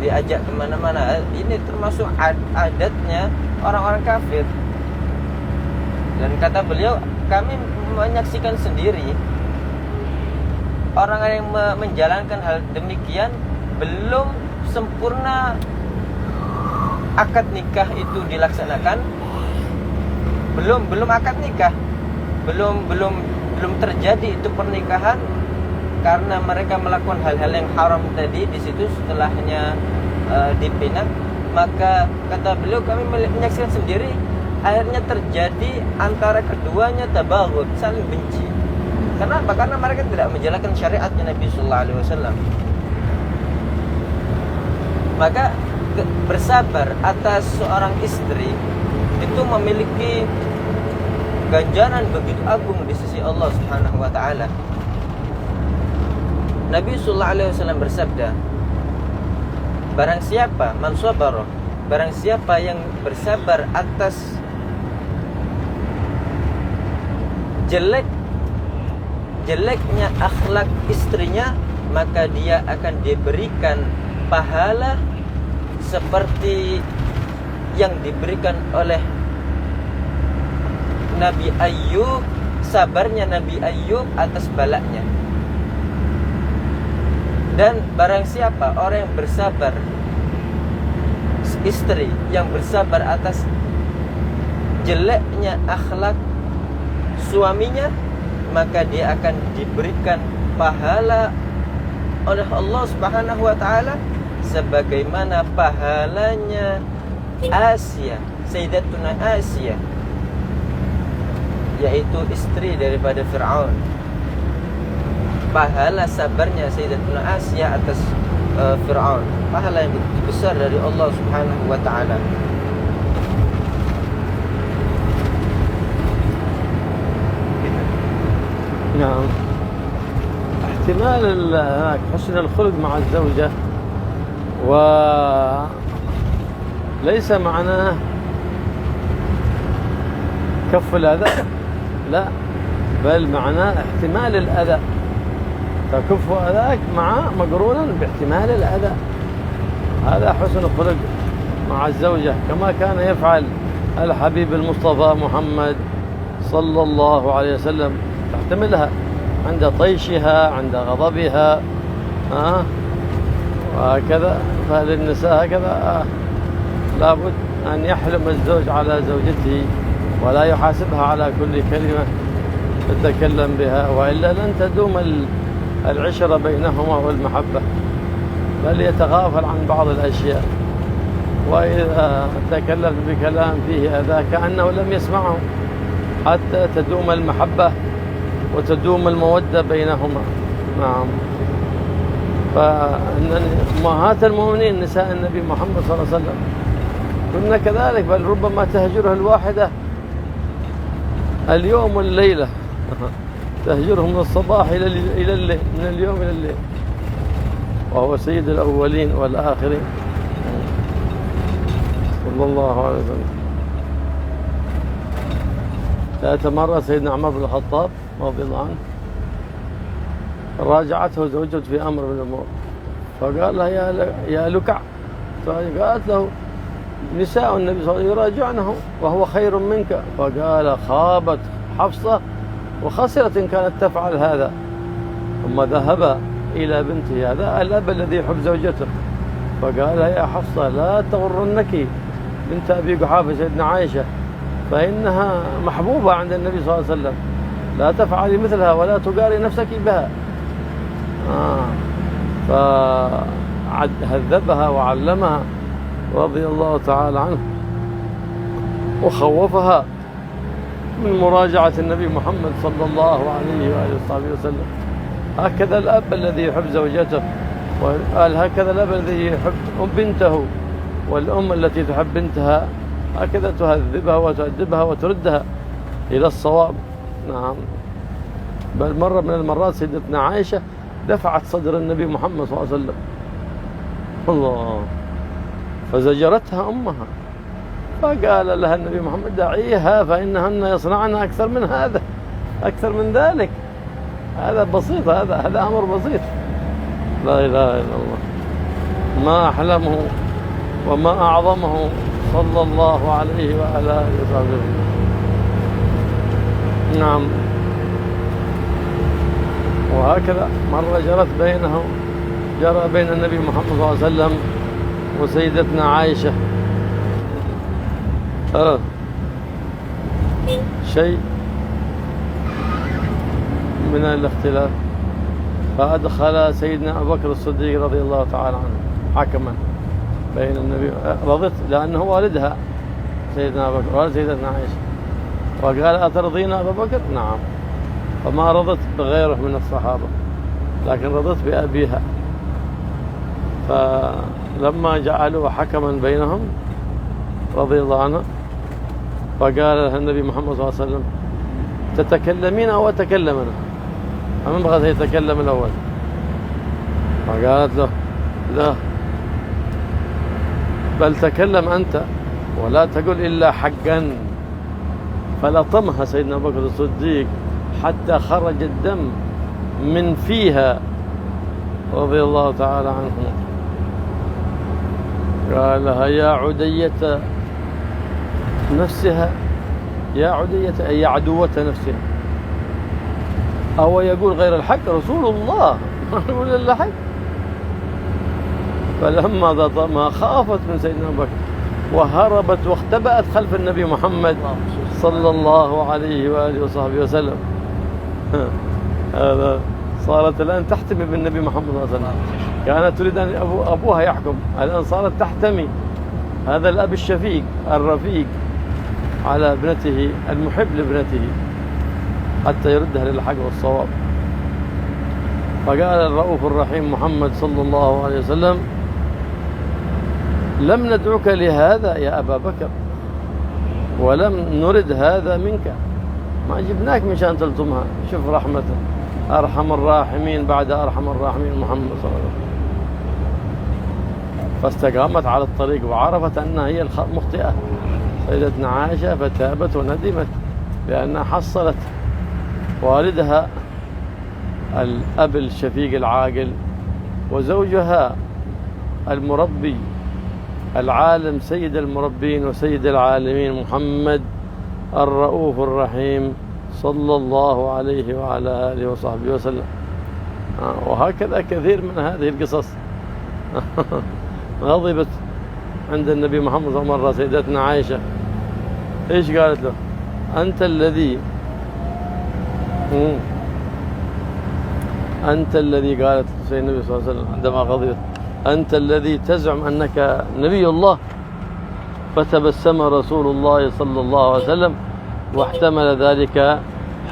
diajak kemana-mana. Ini termasuk adatnya orang-orang kafir. Dan kata beliau, kami menyaksikan sendiri orang yang menjalankan hal demikian belum sempurna akad nikah itu dilaksanakan, belum akad nikah, belum terjadi itu pernikahan, karena mereka melakukan hal-hal yang haram tadi di situ setelahnya dipinang. Maka kata beliau, kami menyaksikan sendiri akhirnya terjadi antara keduanya tabaghud, saling benci. Kenapa? Karena mereka tidak menjalankan syariatnya Nabi sallallahu alaihi wasallam. Maka bersabar atas seorang istri itu memiliki ganjaran begitu agung di sisi Allah Subhanahu wa taala. Nabi sallallahu alaihi wasallam bersabda, barang siapa man sabara, barang siapa yang bersabar atas jeleknya akhlak istrinya, maka dia akan diberikan pahala seperti yang diberikan oleh Nabi Ayyub, sabarnya Nabi Ayyub atas balaknya. Dan barang siapa orang yang bersabar, istri yang bersabar atas jeleknya akhlak suaminya, maka dia akan diberikan pahala oleh Allah Subhanahu wa taala sebagaimana pahalanya Asia, Sayyidatuna Asia, yaitu istri daripada Fir'aun. Pahala sabarnya Sayyidatuna Asia atas Fir'aun, pahala yang begitu besar dari Allah Subhanahu wa taala. نعم. احتمال حسن الخلق مع الزوجة وليس معناه كف الأذى، لا، بل معناه احتمال الأذى، تكف أذاك مقرونا باحتمال الأذى. هذا حسن الخلق مع الزوجة، كما كان يفعل الحبيب المصطفى محمد صلى الله عليه وسلم، تحتملها عند طيشها، عند غضبها، وهكذا. فللنساء هكذا لابد أن يحلم الزوج على زوجته ولا يحاسبها على كل كلمة تتكلم بها، وإلا لن تدوم العشرة بينهما والمحبة، بل يتغافل عن بعض الأشياء. وإذا تكلم بكلام فيه أذى كأنه لم يسمعه، حتى تدوم المحبة وتدوم المودة بينهما. نعم. فإن أمهات المؤمنين نساء النبي محمد صلى الله عليه وسلم كنا كذلك، بل ربما تهجره الواحدة اليوم والليلة، تهجره من الصباح إلى الليل، من اليوم إلى الليل، وهو سيد الأولين والآخرين صلى الله عليه وسلم. ذات مرة سيدنا عمر بن الخطاب رضي الله عنه راجعته زوجته في أمر من الأمور، فقال لها يا لكع، فقالت له نساء النبي صلى الله عليه وسلم يراجعنه وهو خير منك، فقال خابت حفصة وخسرت إن كانت تفعل هذا. ثم ذهب إلى بنته، هذا الأب الذي يحب زوجته، فقال يا حفصة لا تغرنك بنت أبي قحافة سيدنا عائشة، فإنها محبوبة عند النبي صلى الله عليه وسلم، لا تفعلي مثلها ولا تقاري نفسك بها. فهذبها وعلمها رضي الله تعالى عنه، وخوفها من مراجعة النبي محمد صلى الله عليه وآله وصحبه وسلم. هكذا الأب الذي يحب زوجته، وقال هكذا الأب الذي يحب بنته، والأم التي تحب بنتها هكذا تهذبها وتؤدبها وتردها إلى الصواب. نعم. بل مرة من المرات سيدتنا عائشة دفعت صدر النبي محمد صلى الله عليه وسلم، الله، فزجرتها أمها، فقال لها النبي محمد دعيها فإنهن يصنعن أكثر من هذا، أكثر من ذلك، هذا بسيط، هذا أمر بسيط. لا إله إلا الله، ما أحلمه وما أعظمه صلى الله عليه وعلى آله وصحبه. نعم. وهكذا مرة جرى بين النبي محمد صلى الله عليه وسلم وسيدتنا عائشة شيء من الاختلاف، فأدخل سيدنا أبو بكر الصديق رضي الله تعالى عنه حكما بين النبي، رضت لأنه والدها سيدنا أبو بكر والد سيدتنا عائشة، وقال أترضين أبا بكر؟ نعم. فما رضت بغيره من الصحابة، لكن رضت بأبيها. فلما جعلوا حكما بينهم رضي الله عنه، فقال لها النبي محمد صلى الله عليه وسلم تتكلمين أو أتكلم أنا؟ فمن بغى يتكلم الأول؟ فقالت له لا، بل تكلم أنت ولا تقول إلا حقا. فلطمها سيدنا أبو بكر الصديق حتى خرج الدم من فيها رضي الله تعالى عنه. قال لها يا عدية نفسها، يا عدية أي عدوة نفسها، أو يقول غير الحق رسول الله ما يقول إلا الحق. فلما ضطمها خافت من سيدنا أبو بكر وهربت واختبأت خلف النبي محمد صلى الله عليه وآله وصحبه وسلم. هذا صارت الآن تحتمي بالنبي محمد صلى الله عليه وسلم، كانت تريد أن أبوها يحكم، الآن صارت تحتمي هذا الأب الشفيق الرفيق على ابنته، المحب لابنته، حتى يردها للحق والصواب. فقال الرؤوف الرحيم محمد صلى الله عليه وسلم لم ندعوك لهذا يا أبا بكر، ولم نرد هذا منك، ما جبناك مشان تلطمها. شوف رحمته، أرحم الراحمين بعد أرحم الراحمين محمد صلى الله عليه وسلم. فاستقامت على الطريق وعرفت أنها هي المخطئة سيدتنا عائشة، فتابت وندمت بأنها حصلت والدها الأب الشفيق العاقل، وزوجها المربي العالم سيد المربين وسيد العالمين محمد الرؤوف الرحيم صلى الله عليه وعلى آله وصحبه وسلم. وهكذا كثير من هذه القصص. غضبت عند النبي محمد مرة سيدتنا عائشة، إيش قالت له؟ أنت الذي قالت سيدنا النبي صلى الله عليه وسلم عندما غضبت: أنت الذي تزعم أنك نبي الله. فتبسم رسول الله صلى الله عليه وسلم واحتمل ذلك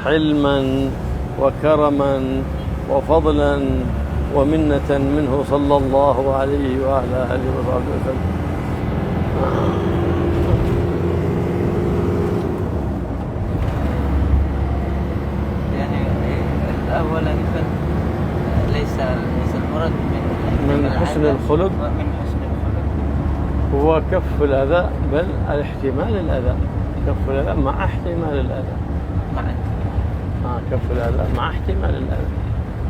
حلما وكرما وفضلا ومنة منه صلى الله عليه وعلى آله وصحبه وسلم. يعني أولا ليس المراد من حسن الخلق من حسن الخلق هو كف الأذى، بل الاحتمال الأذى، كف الأذى مع احتمال الأذى، كف الأذى مع احتمال الأذى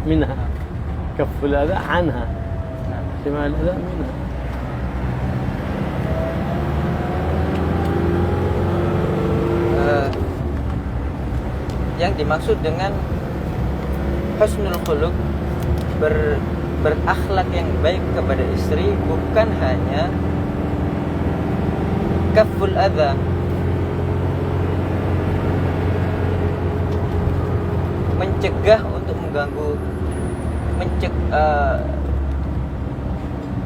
منها، كف الأذى عنها، احتمال الأذى منها. Yang dimaksud dengan husnul khuluq, berakhlak yang baik kepada istri, bukan hanya kaful adha, mencegah untuk mengganggu,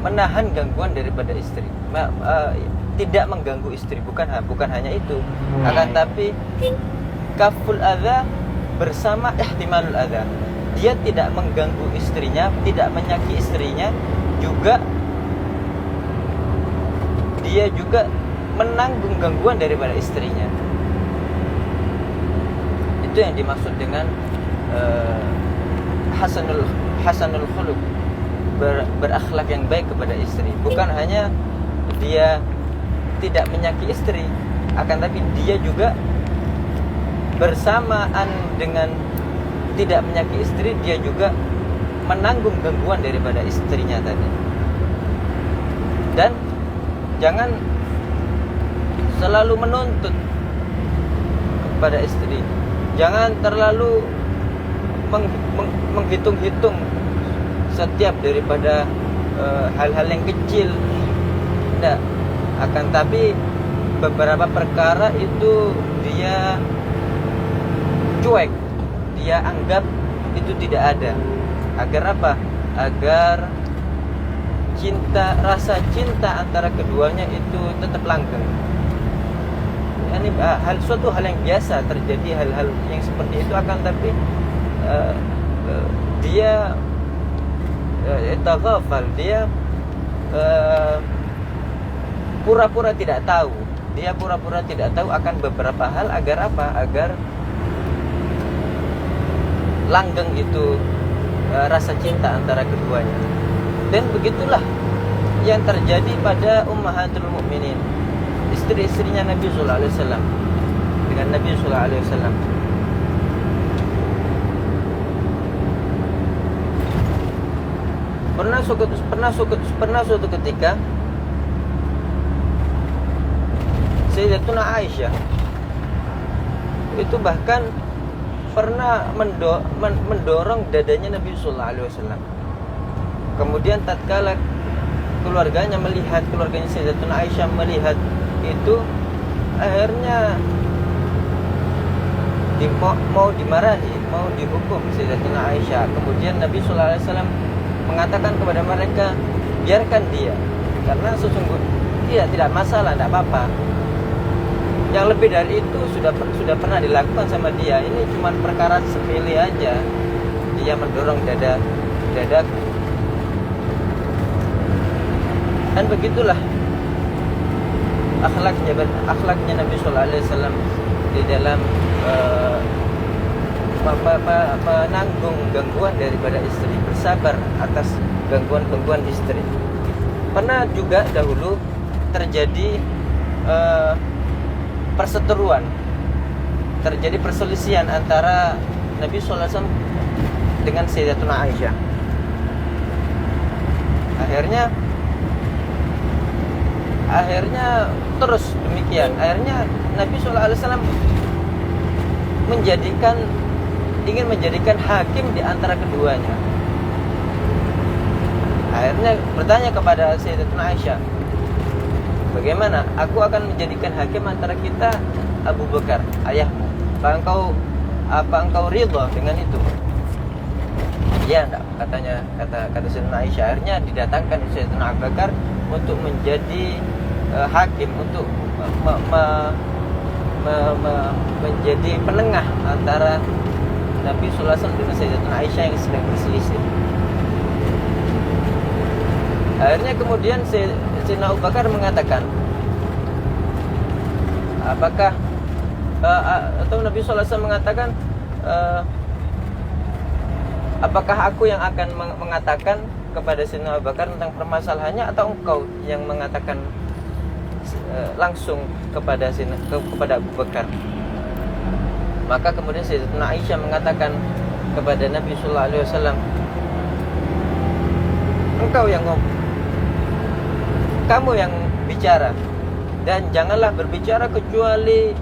menahan gangguan daripada istri, tidak mengganggu istri, bukan hanya itu, akan tapi kaful adha bersama ihtimalul adha. Dia tidak mengganggu istrinya, tidak menyakiti istrinya, juga dia juga menanggung gangguan daripada istrinya. Itu yang dimaksud dengan hasanul khuluq, berakhlak yang baik kepada istri. Bukan hanya dia tidak menyakiti istri, akan tapi dia juga bersamaan dengan tidak menyakiti istri, dia juga menanggung gangguan daripada istrinya tadi. Dan jangan selalu menuntut kepada istri, jangan terlalu menghitung-hitung setiap daripada hal-hal yang kecil. Tidak, akan tapi beberapa perkara itu dia cuek, dia anggap itu tidak ada. Agar apa? Agar rasa cinta antara keduanya itu tetap langgeng. Ini suatu hal yang biasa terjadi, hal-hal yang seperti itu, akan tapi dia taghafal, dia pura-pura tidak tahu. Dia pura-pura tidak tahu akan beberapa hal, agar apa? Agar langgeng itu rasa cinta antara keduanya. Dan begitulah yang terjadi pada ummahatul mukminin, istri-istrinya Nabi sallallahu alaihi wasallam dengan Nabi sallallahu alaihi wasallam. Pernah suatu ketika Sayyidatuna Aisyah itu bahkan pernah mendorong dadanya Nabi sallallahu alaihi wasallam. Kemudian tatkala keluarganya Sayyidatuna Aisyah melihat itu, akhirnya mau dimarahi, mau dihukum Sayyidatuna Aisyah. Kemudian Nabi sallallahu alaihi wasallam mengatakan kepada mereka, biarkan dia, karena sesungguhnya tidak masalah, tidak apa-apa. Yang lebih dari itu sudah pernah dilakukan sama dia. Ini cuma perkara sepele aja. Dia mendorong dadaku. Dan begitulah akhlaknya Nabi sallallahu alaihi wasallam di dalam menanggung gangguan daripada istri, bersabar atas gangguan istri. Pernah juga dahulu terjadi perseteruan, terjadi perselisihan antara Nabi SAW dengan Sayyidatuna Aisyah. Akhirnya terus demikian. Akhirnya Nabi SAW ingin menjadikan hakim di antara keduanya. Akhirnya bertanya kepada Sayyidatuna Aisyah, bagaimana? Aku akan menjadikan hakim antara kita, Abu Bakar, ayahmu. Apa engkau ridha dengan itu? Ya, enggak, kata Sayyidatuna Aisyah. Akhirnya didatangkan Sayyidina Abu Bakar untuk menjadi hakim, untuk menjadi penengah antara Nabi sallallahu alaihi wasallam dengan Sayyidatuna Aisyah yang sedang berselisih. Akhirnya kemudian Sayyidina Abu Bakar mengatakan, apakah atau Nabi sallallahu alaihi wasallam mengatakan, apakah aku yang akan mengatakan kepada Sayyidina Abu Bakar tentang permasalahannya, atau engkau yang mengatakan langsung kepada Abu Bakar? Maka kemudian Sayyidatuna Aisyah mengatakan kepada Nabi sallallahu alaihi wasallam, engkau yang ngomong, kamu yang bicara, dan janganlah berbicara kecuali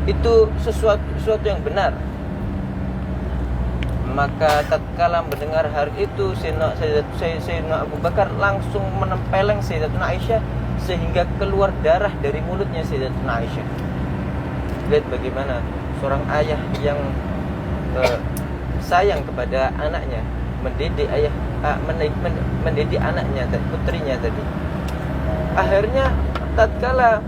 itu sesuatu yang benar. Maka tatkala mendengar hal itu, Sayyidina Abu Bakar langsung menempeleng Sayyidatuna Aisyah sehingga keluar darah dari mulutnya Sayyidatuna Aisyah. Lihat bagaimana seorang ayah yang sayang kepada anaknya, mendidik anaknya, putrinya tadi. Akhirnya tatkala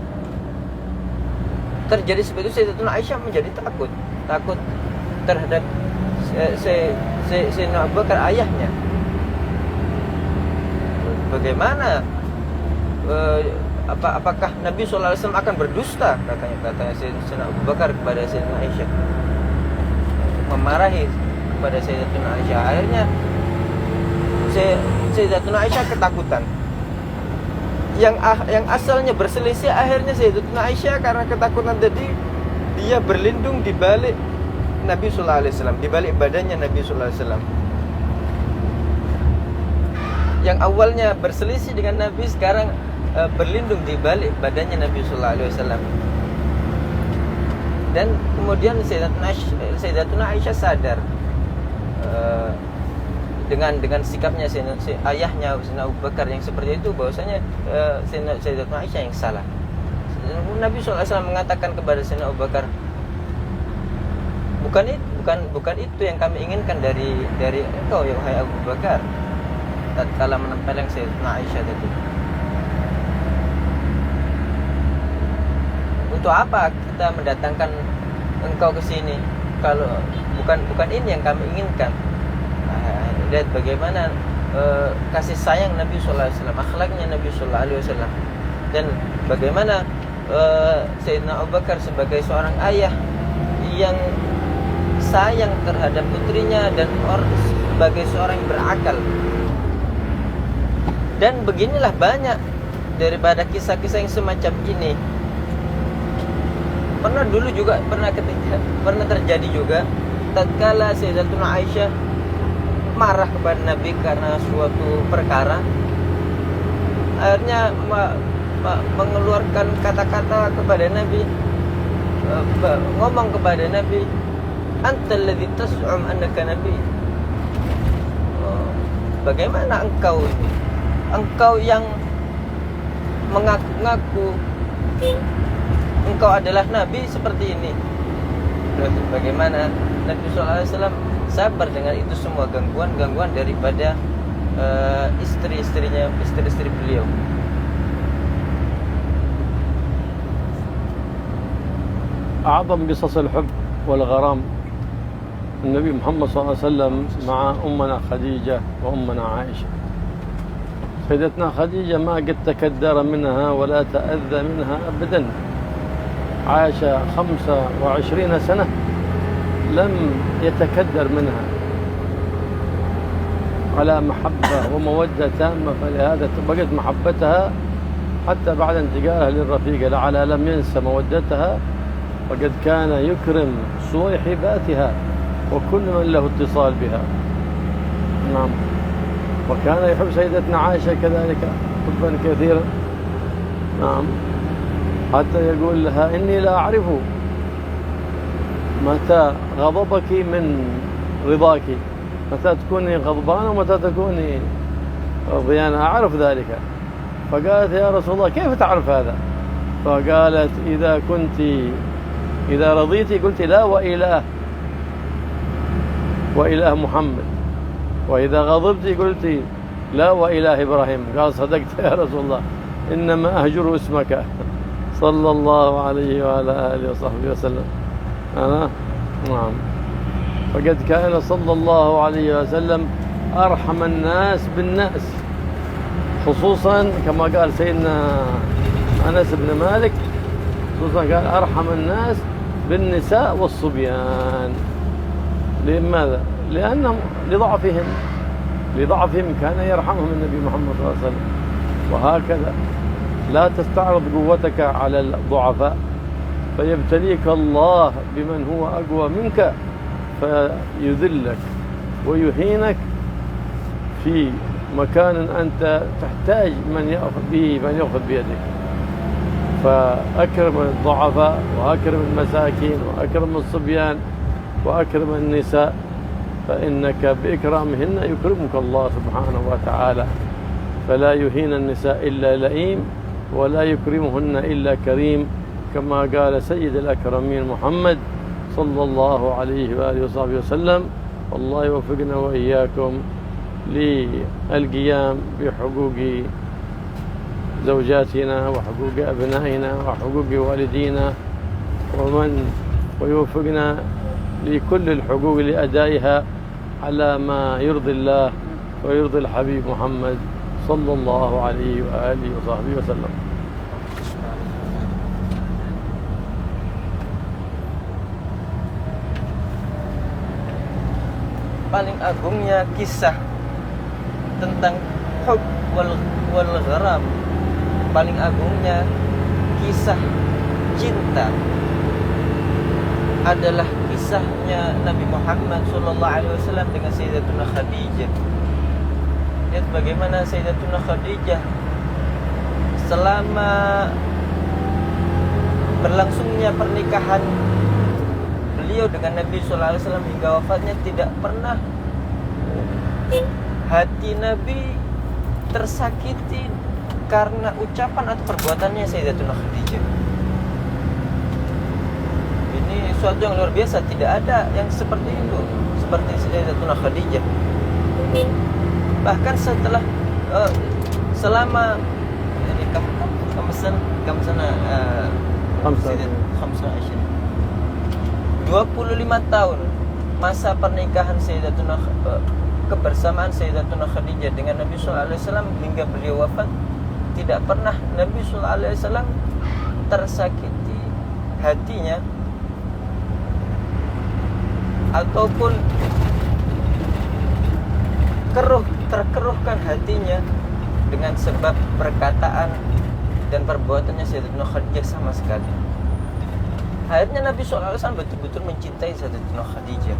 terjadi seperti itu, Sayyidatuna Aisyah menjadi takut terhadap Sayyidina Abu Bakar, ayahnya. Bagaimana? Apakah Nabi SAW akan berdusta? Katanya Sayyidina Abu Bakar kepada Sayyidina Aisyah, memarahi kepada Sayyidatuna Aisyah. Akhirnya Sayyidatuna Aisyah ketakutan. Yang asalnya berselisih, akhirnya Sayyidatuna Aisyah karena ketakutan tadi, dia berlindung di balik Nabi sallallahu alaihi wasallam, di balik badannya Nabi sallallahu alaihi wasallam. Yang awalnya berselisih dengan Nabi, sekarang berlindung di balik badannya Nabi sallallahu alaihi wasallam. Dan kemudian Sayyidatuna Aisyah sadar dengan sikapnya ayahnya Sayyidina Abu Bakar yang seperti itu, bahwasanya Sayyidatuna Aisyah yang salah. Nabi sallallahu alaihi wasallam mengatakan kepada Sayyidina Abu Bakar, bukan itu yang kami inginkan dari engkau ya wahai Abu Bakar, tatkala menempeleng Sayyidatuna Aisyah tadi. Untuk apa kita mendatangkan engkau ke sini kalau bukan ini yang kami inginkan? Lihat bagaimana kasih sayang Nabi sallallahu alaihi wasallam, akhlaknya Nabi sallallahu alaihi wasallam, dan bagaimana Sayyidina Abu Bakar sebagai seorang ayah yang sayang terhadap putrinya dan sebagai seorang yang berakal. Dan beginilah banyak daripada kisah-kisah yang semacam ini. Pernah terjadi juga tatkala Sayyidatuna Aisyah marah kepada Nabi karena suatu perkara, akhirnya mengeluarkan kata-kata kepada Nabi, ngomong kepada Nabi, antal ladzi tas'um annaka nabi. Bagaimana engkau yang mengaku-ngaku engkau adalah nabi seperti ini? Bagaimana Nabi SAW sabar dengan itu semua gangguan daripada istri-istri beliau. أعظم قصص الحب والغرام النبي محمد صلى الله عليه وسلم مع أمنا خديجة وأمنا عائشة. سيدتنا خديجة ما قد تكدر منها ولا تأذى منها أبدا، عاش 25 سنة لم يتكدر منها، على محبة ومودة تامة، فلهذا بقت محبتها حتى بعد انتقالها للرفيق الأعلى لم ينسى مودتها، وقد كان يكرم صويحباتها وكل من له اتصال بها. نعم. وكان يحب سيدتنا عائشة كذلك حبا كثيرا. نعم. حتى يقول لها إني لا أعرف متى غضبك من رضاك، متى تكوني غضبانة ومتى تكوني رضيانة، أعرف ذلك. فقالت يا رسول الله كيف تعرف هذا؟ فقالت إذا رضيتي قلت لا وإله محمد، وإذا غضبتي قلت لا وإله إبراهيم. قال صدقت يا رسول الله، إنما أهجر اسمك صلى الله عليه وعلى آله وصحبه وسلم. نعم. فقد كان صلى الله عليه وسلم أرحم الناس بالناس، خصوصا كما قال سيدنا أنس بن مالك، خصوصا قال أرحم الناس بالنساء والصبيان. لماذا؟ لأنهم لضعفهم كان يرحمهم النبي محمد صلى الله عليه وسلم. وهكذا لا تستعرض قوتك على الضعفاء فيبتليك الله بمن هو أقوى منك فيذلك ويهينك في مكان أنت تحتاج من يأخذ بيدك. فأكرم الضعفاء وأكرم المساكين وأكرم الصبيان وأكرم النساء، فإنك بإكرامهن يكرمك الله سبحانه وتعالى. فلا يهين النساء إلا لئيم ولا يكرمهن إلا كريم، كما قال سيد الأكرمين محمد صلى الله عليه وآله وصحبه وسلم. والله يوفقنا وإياكم للقيام بحقوق زوجاتنا وحقوق أبنائنا وحقوق والدينا، ويوفقنا لكل الحقوق لأدائها على ما يرضي الله ويرضي الحبيب محمد صلى الله عليه وآله وصحبه وسلم. Paling agungnya kisah tentang hub wal gharam, paling agungnya kisah cinta adalah kisahnya Nabi Muhammad SAW dengan Sayyidatuna Khadijah. Lihat bagaimana Sayyidatuna Khadijah selama berlangsungnya pernikahan beliau dengan Nabi SAW hingga wafatnya tidak pernah hati Nabi tersakiti karena ucapan atau perbuatannya Sayyidatuna Khadijah. Ini suatu yang luar biasa, tidak ada yang seperti itu, seperti Sayyidatuna Khadijah. Bahkan setelah selama ini kamsana 25 tahun masa pernikahan Sayyidatuna kebersamaan Sayyidatuna Khadijah dengan Nabi sallallahu alaihi wasallam hingga beliau wafat, tidak pernah Nabi sallallahu alaihi wasallam tersakiti hatinya ataupun terkeruhkan hatinya dengan sebab perkataan dan perbuatannya Sayyidatuna Khadijah sama sekali. Akhirnya Nabi SAW betul-betul mencintai Sayyidatuna Khadijah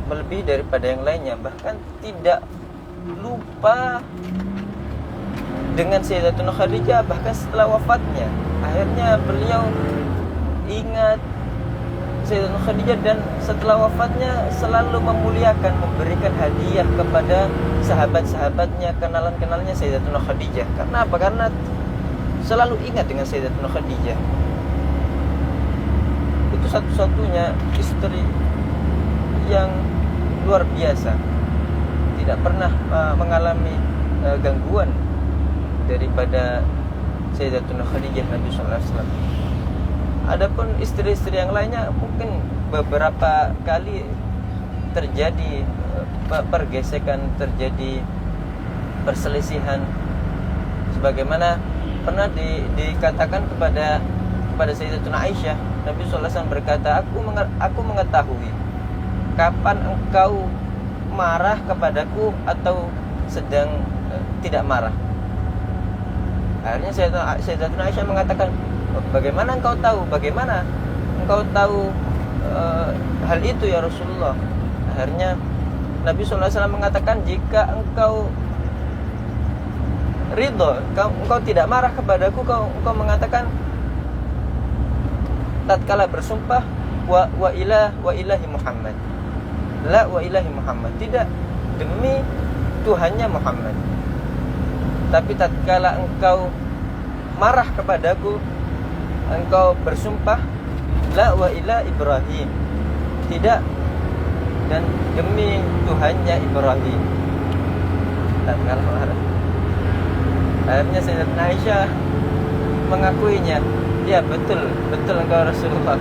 melebihi daripada yang lainnya, bahkan tidak lupa dengan Sayyidatuna Khadijah bahkan setelah wafatnya. Akhirnya beliau ingat Sayyidatuna Khadijah dan setelah wafatnya selalu memuliakan, memberikan hadiah kepada sahabat-sahabatnya, kenalan-kenalnya Sayyidatuna Khadijah. Karena apa? Karena selalu ingat dengan Sayyidatuna Khadijah. Itu satu-satunya istri yang luar biasa, tidak pernah mengalami gangguan daripada Sayyidatuna Khadijah Nabi sallallahu alaihi wasallam. Adapun istri-istri yang lainnya mungkin beberapa kali terjadi pergesekan, terjadi perselisihan, sebagaimana pernah dikatakan kepada Sayyidatuna Aisyah, Nabi sallallahu alaihi wasallam berkata, aku mengetahui kapan engkau marah kepadaku atau sedang tidak marah. Akhirnya Sayyidatuna Aisyah mengatakan, bagaimana engkau tahu? Bagaimana engkau tahu hal itu ya Rasulullah. Akhirnya Nabi SAW mengatakan, jika engkau ridho, engkau tidak marah kepadaku, engkau mengatakan tatkala bersumpah wa ilahi Muhammad, la wa ilahi Muhammad, tidak demi Tuhannya Muhammad. Tapi tatkala engkau marah kepadaku, engkau bersumpah la wa ila Ibrahim, tidak dan demi Tuhannya Ibrahim. Tatkala marah, akhirnya Sayyidatuna Aisyah mengakuinya, ya betul engkau Rasulullah,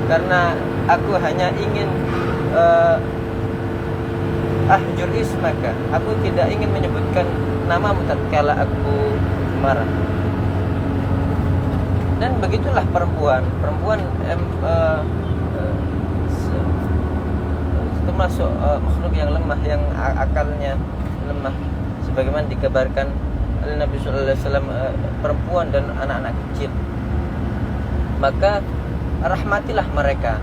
karena aku hanya ingin ahjur ismaka, aku tidak ingin menyebutkan namamu tatkala aku marah. Dan begitulah perempuan termasuk makhluk yang lemah, yang akalnya lemah, sebagaimana dikabarkan oleh Nabi sallallahu alaihi wasallam, perempuan dan anak-anak kecil. Maka rahmatilah mereka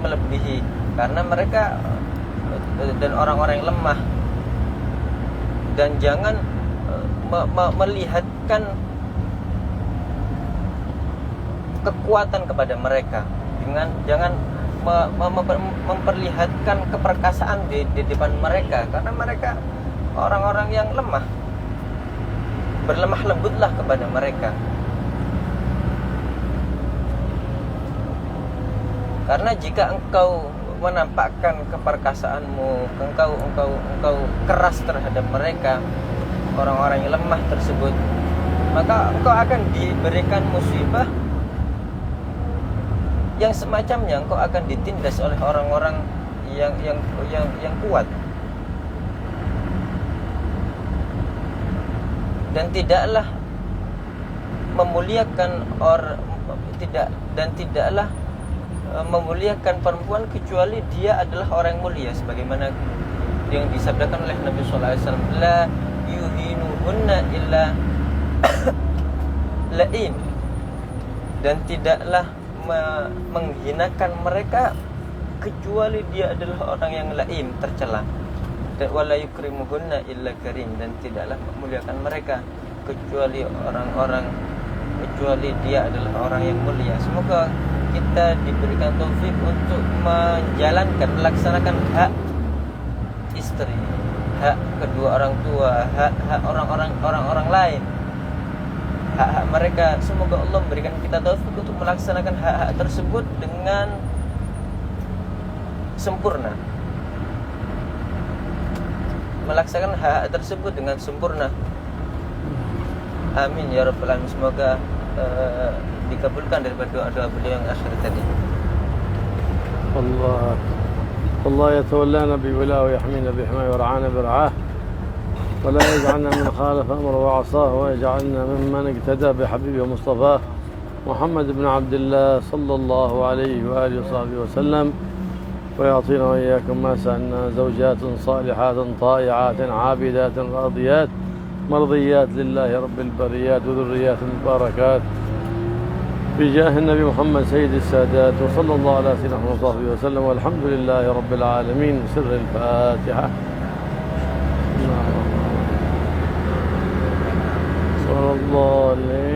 melebihi, karena mereka dan orang-orang yang lemah, dan jangan melihatkan kekuatan kepada mereka, jangan memperlihatkan keperkasaan di depan mereka, karena mereka orang-orang yang lemah. Berlemah lembutlah kepada mereka, karena jika engkau menampakkan keperkasaanmu, engkau keras terhadap mereka, orang-orang yang lemah tersebut, maka engkau akan diberikan musibah yang semacamnya. Engkau akan ditindas oleh orang-orang yang kuat. Dan tidaklah memuliakan tidaklah memuliakan perempuan kecuali dia adalah orang yang mulia, sebagaimana yang disabdakan oleh Nabi sallallahu alaihi wasallam, la yuhinuhunna illa la'im, dan tidaklah menghinakan mereka kecuali dia adalah orang yang la'im, tercela. Dan wala yukrimuhunna illa karim, dan tidaklah memuliakan mereka kecuali dia adalah orang yang mulia. Semoga kita diberikan taufik untuk melaksanakan hak istri, hak kedua orang tua, hak orang-orang lain, hak-hak mereka. Semoga Allah memberikan kita taufik untuk melaksanakan hak-hak tersebut dengan sempurna. Melaksanakan hak tersebut dengan sempurna. Amin ya rabbal alamin. Semoga dikabulkan daripada doa-doa beliau yang akhir tadi. الله يتولانا بولاه ويحمينا بحماه ورعانا برعاه ولا يجعلنا من خالف امره وعصاه ويجعلنا ممن اقتدى بحبيبه مصطفاه محمد بن عبد الله صلى الله عليه واله وصحبه وسلم، ويعطينا وإياكم ما سألنا، زوجات صالحات طائعات عابدات راضيات مرضيات لله رب البريات وذريات مباركات بجاه النبي محمد سيد السادات، وصلى الله على سيدنا محمد وصحبه وسلم، والحمد لله رب العالمين. سر الفاتحة. صلى الله عليه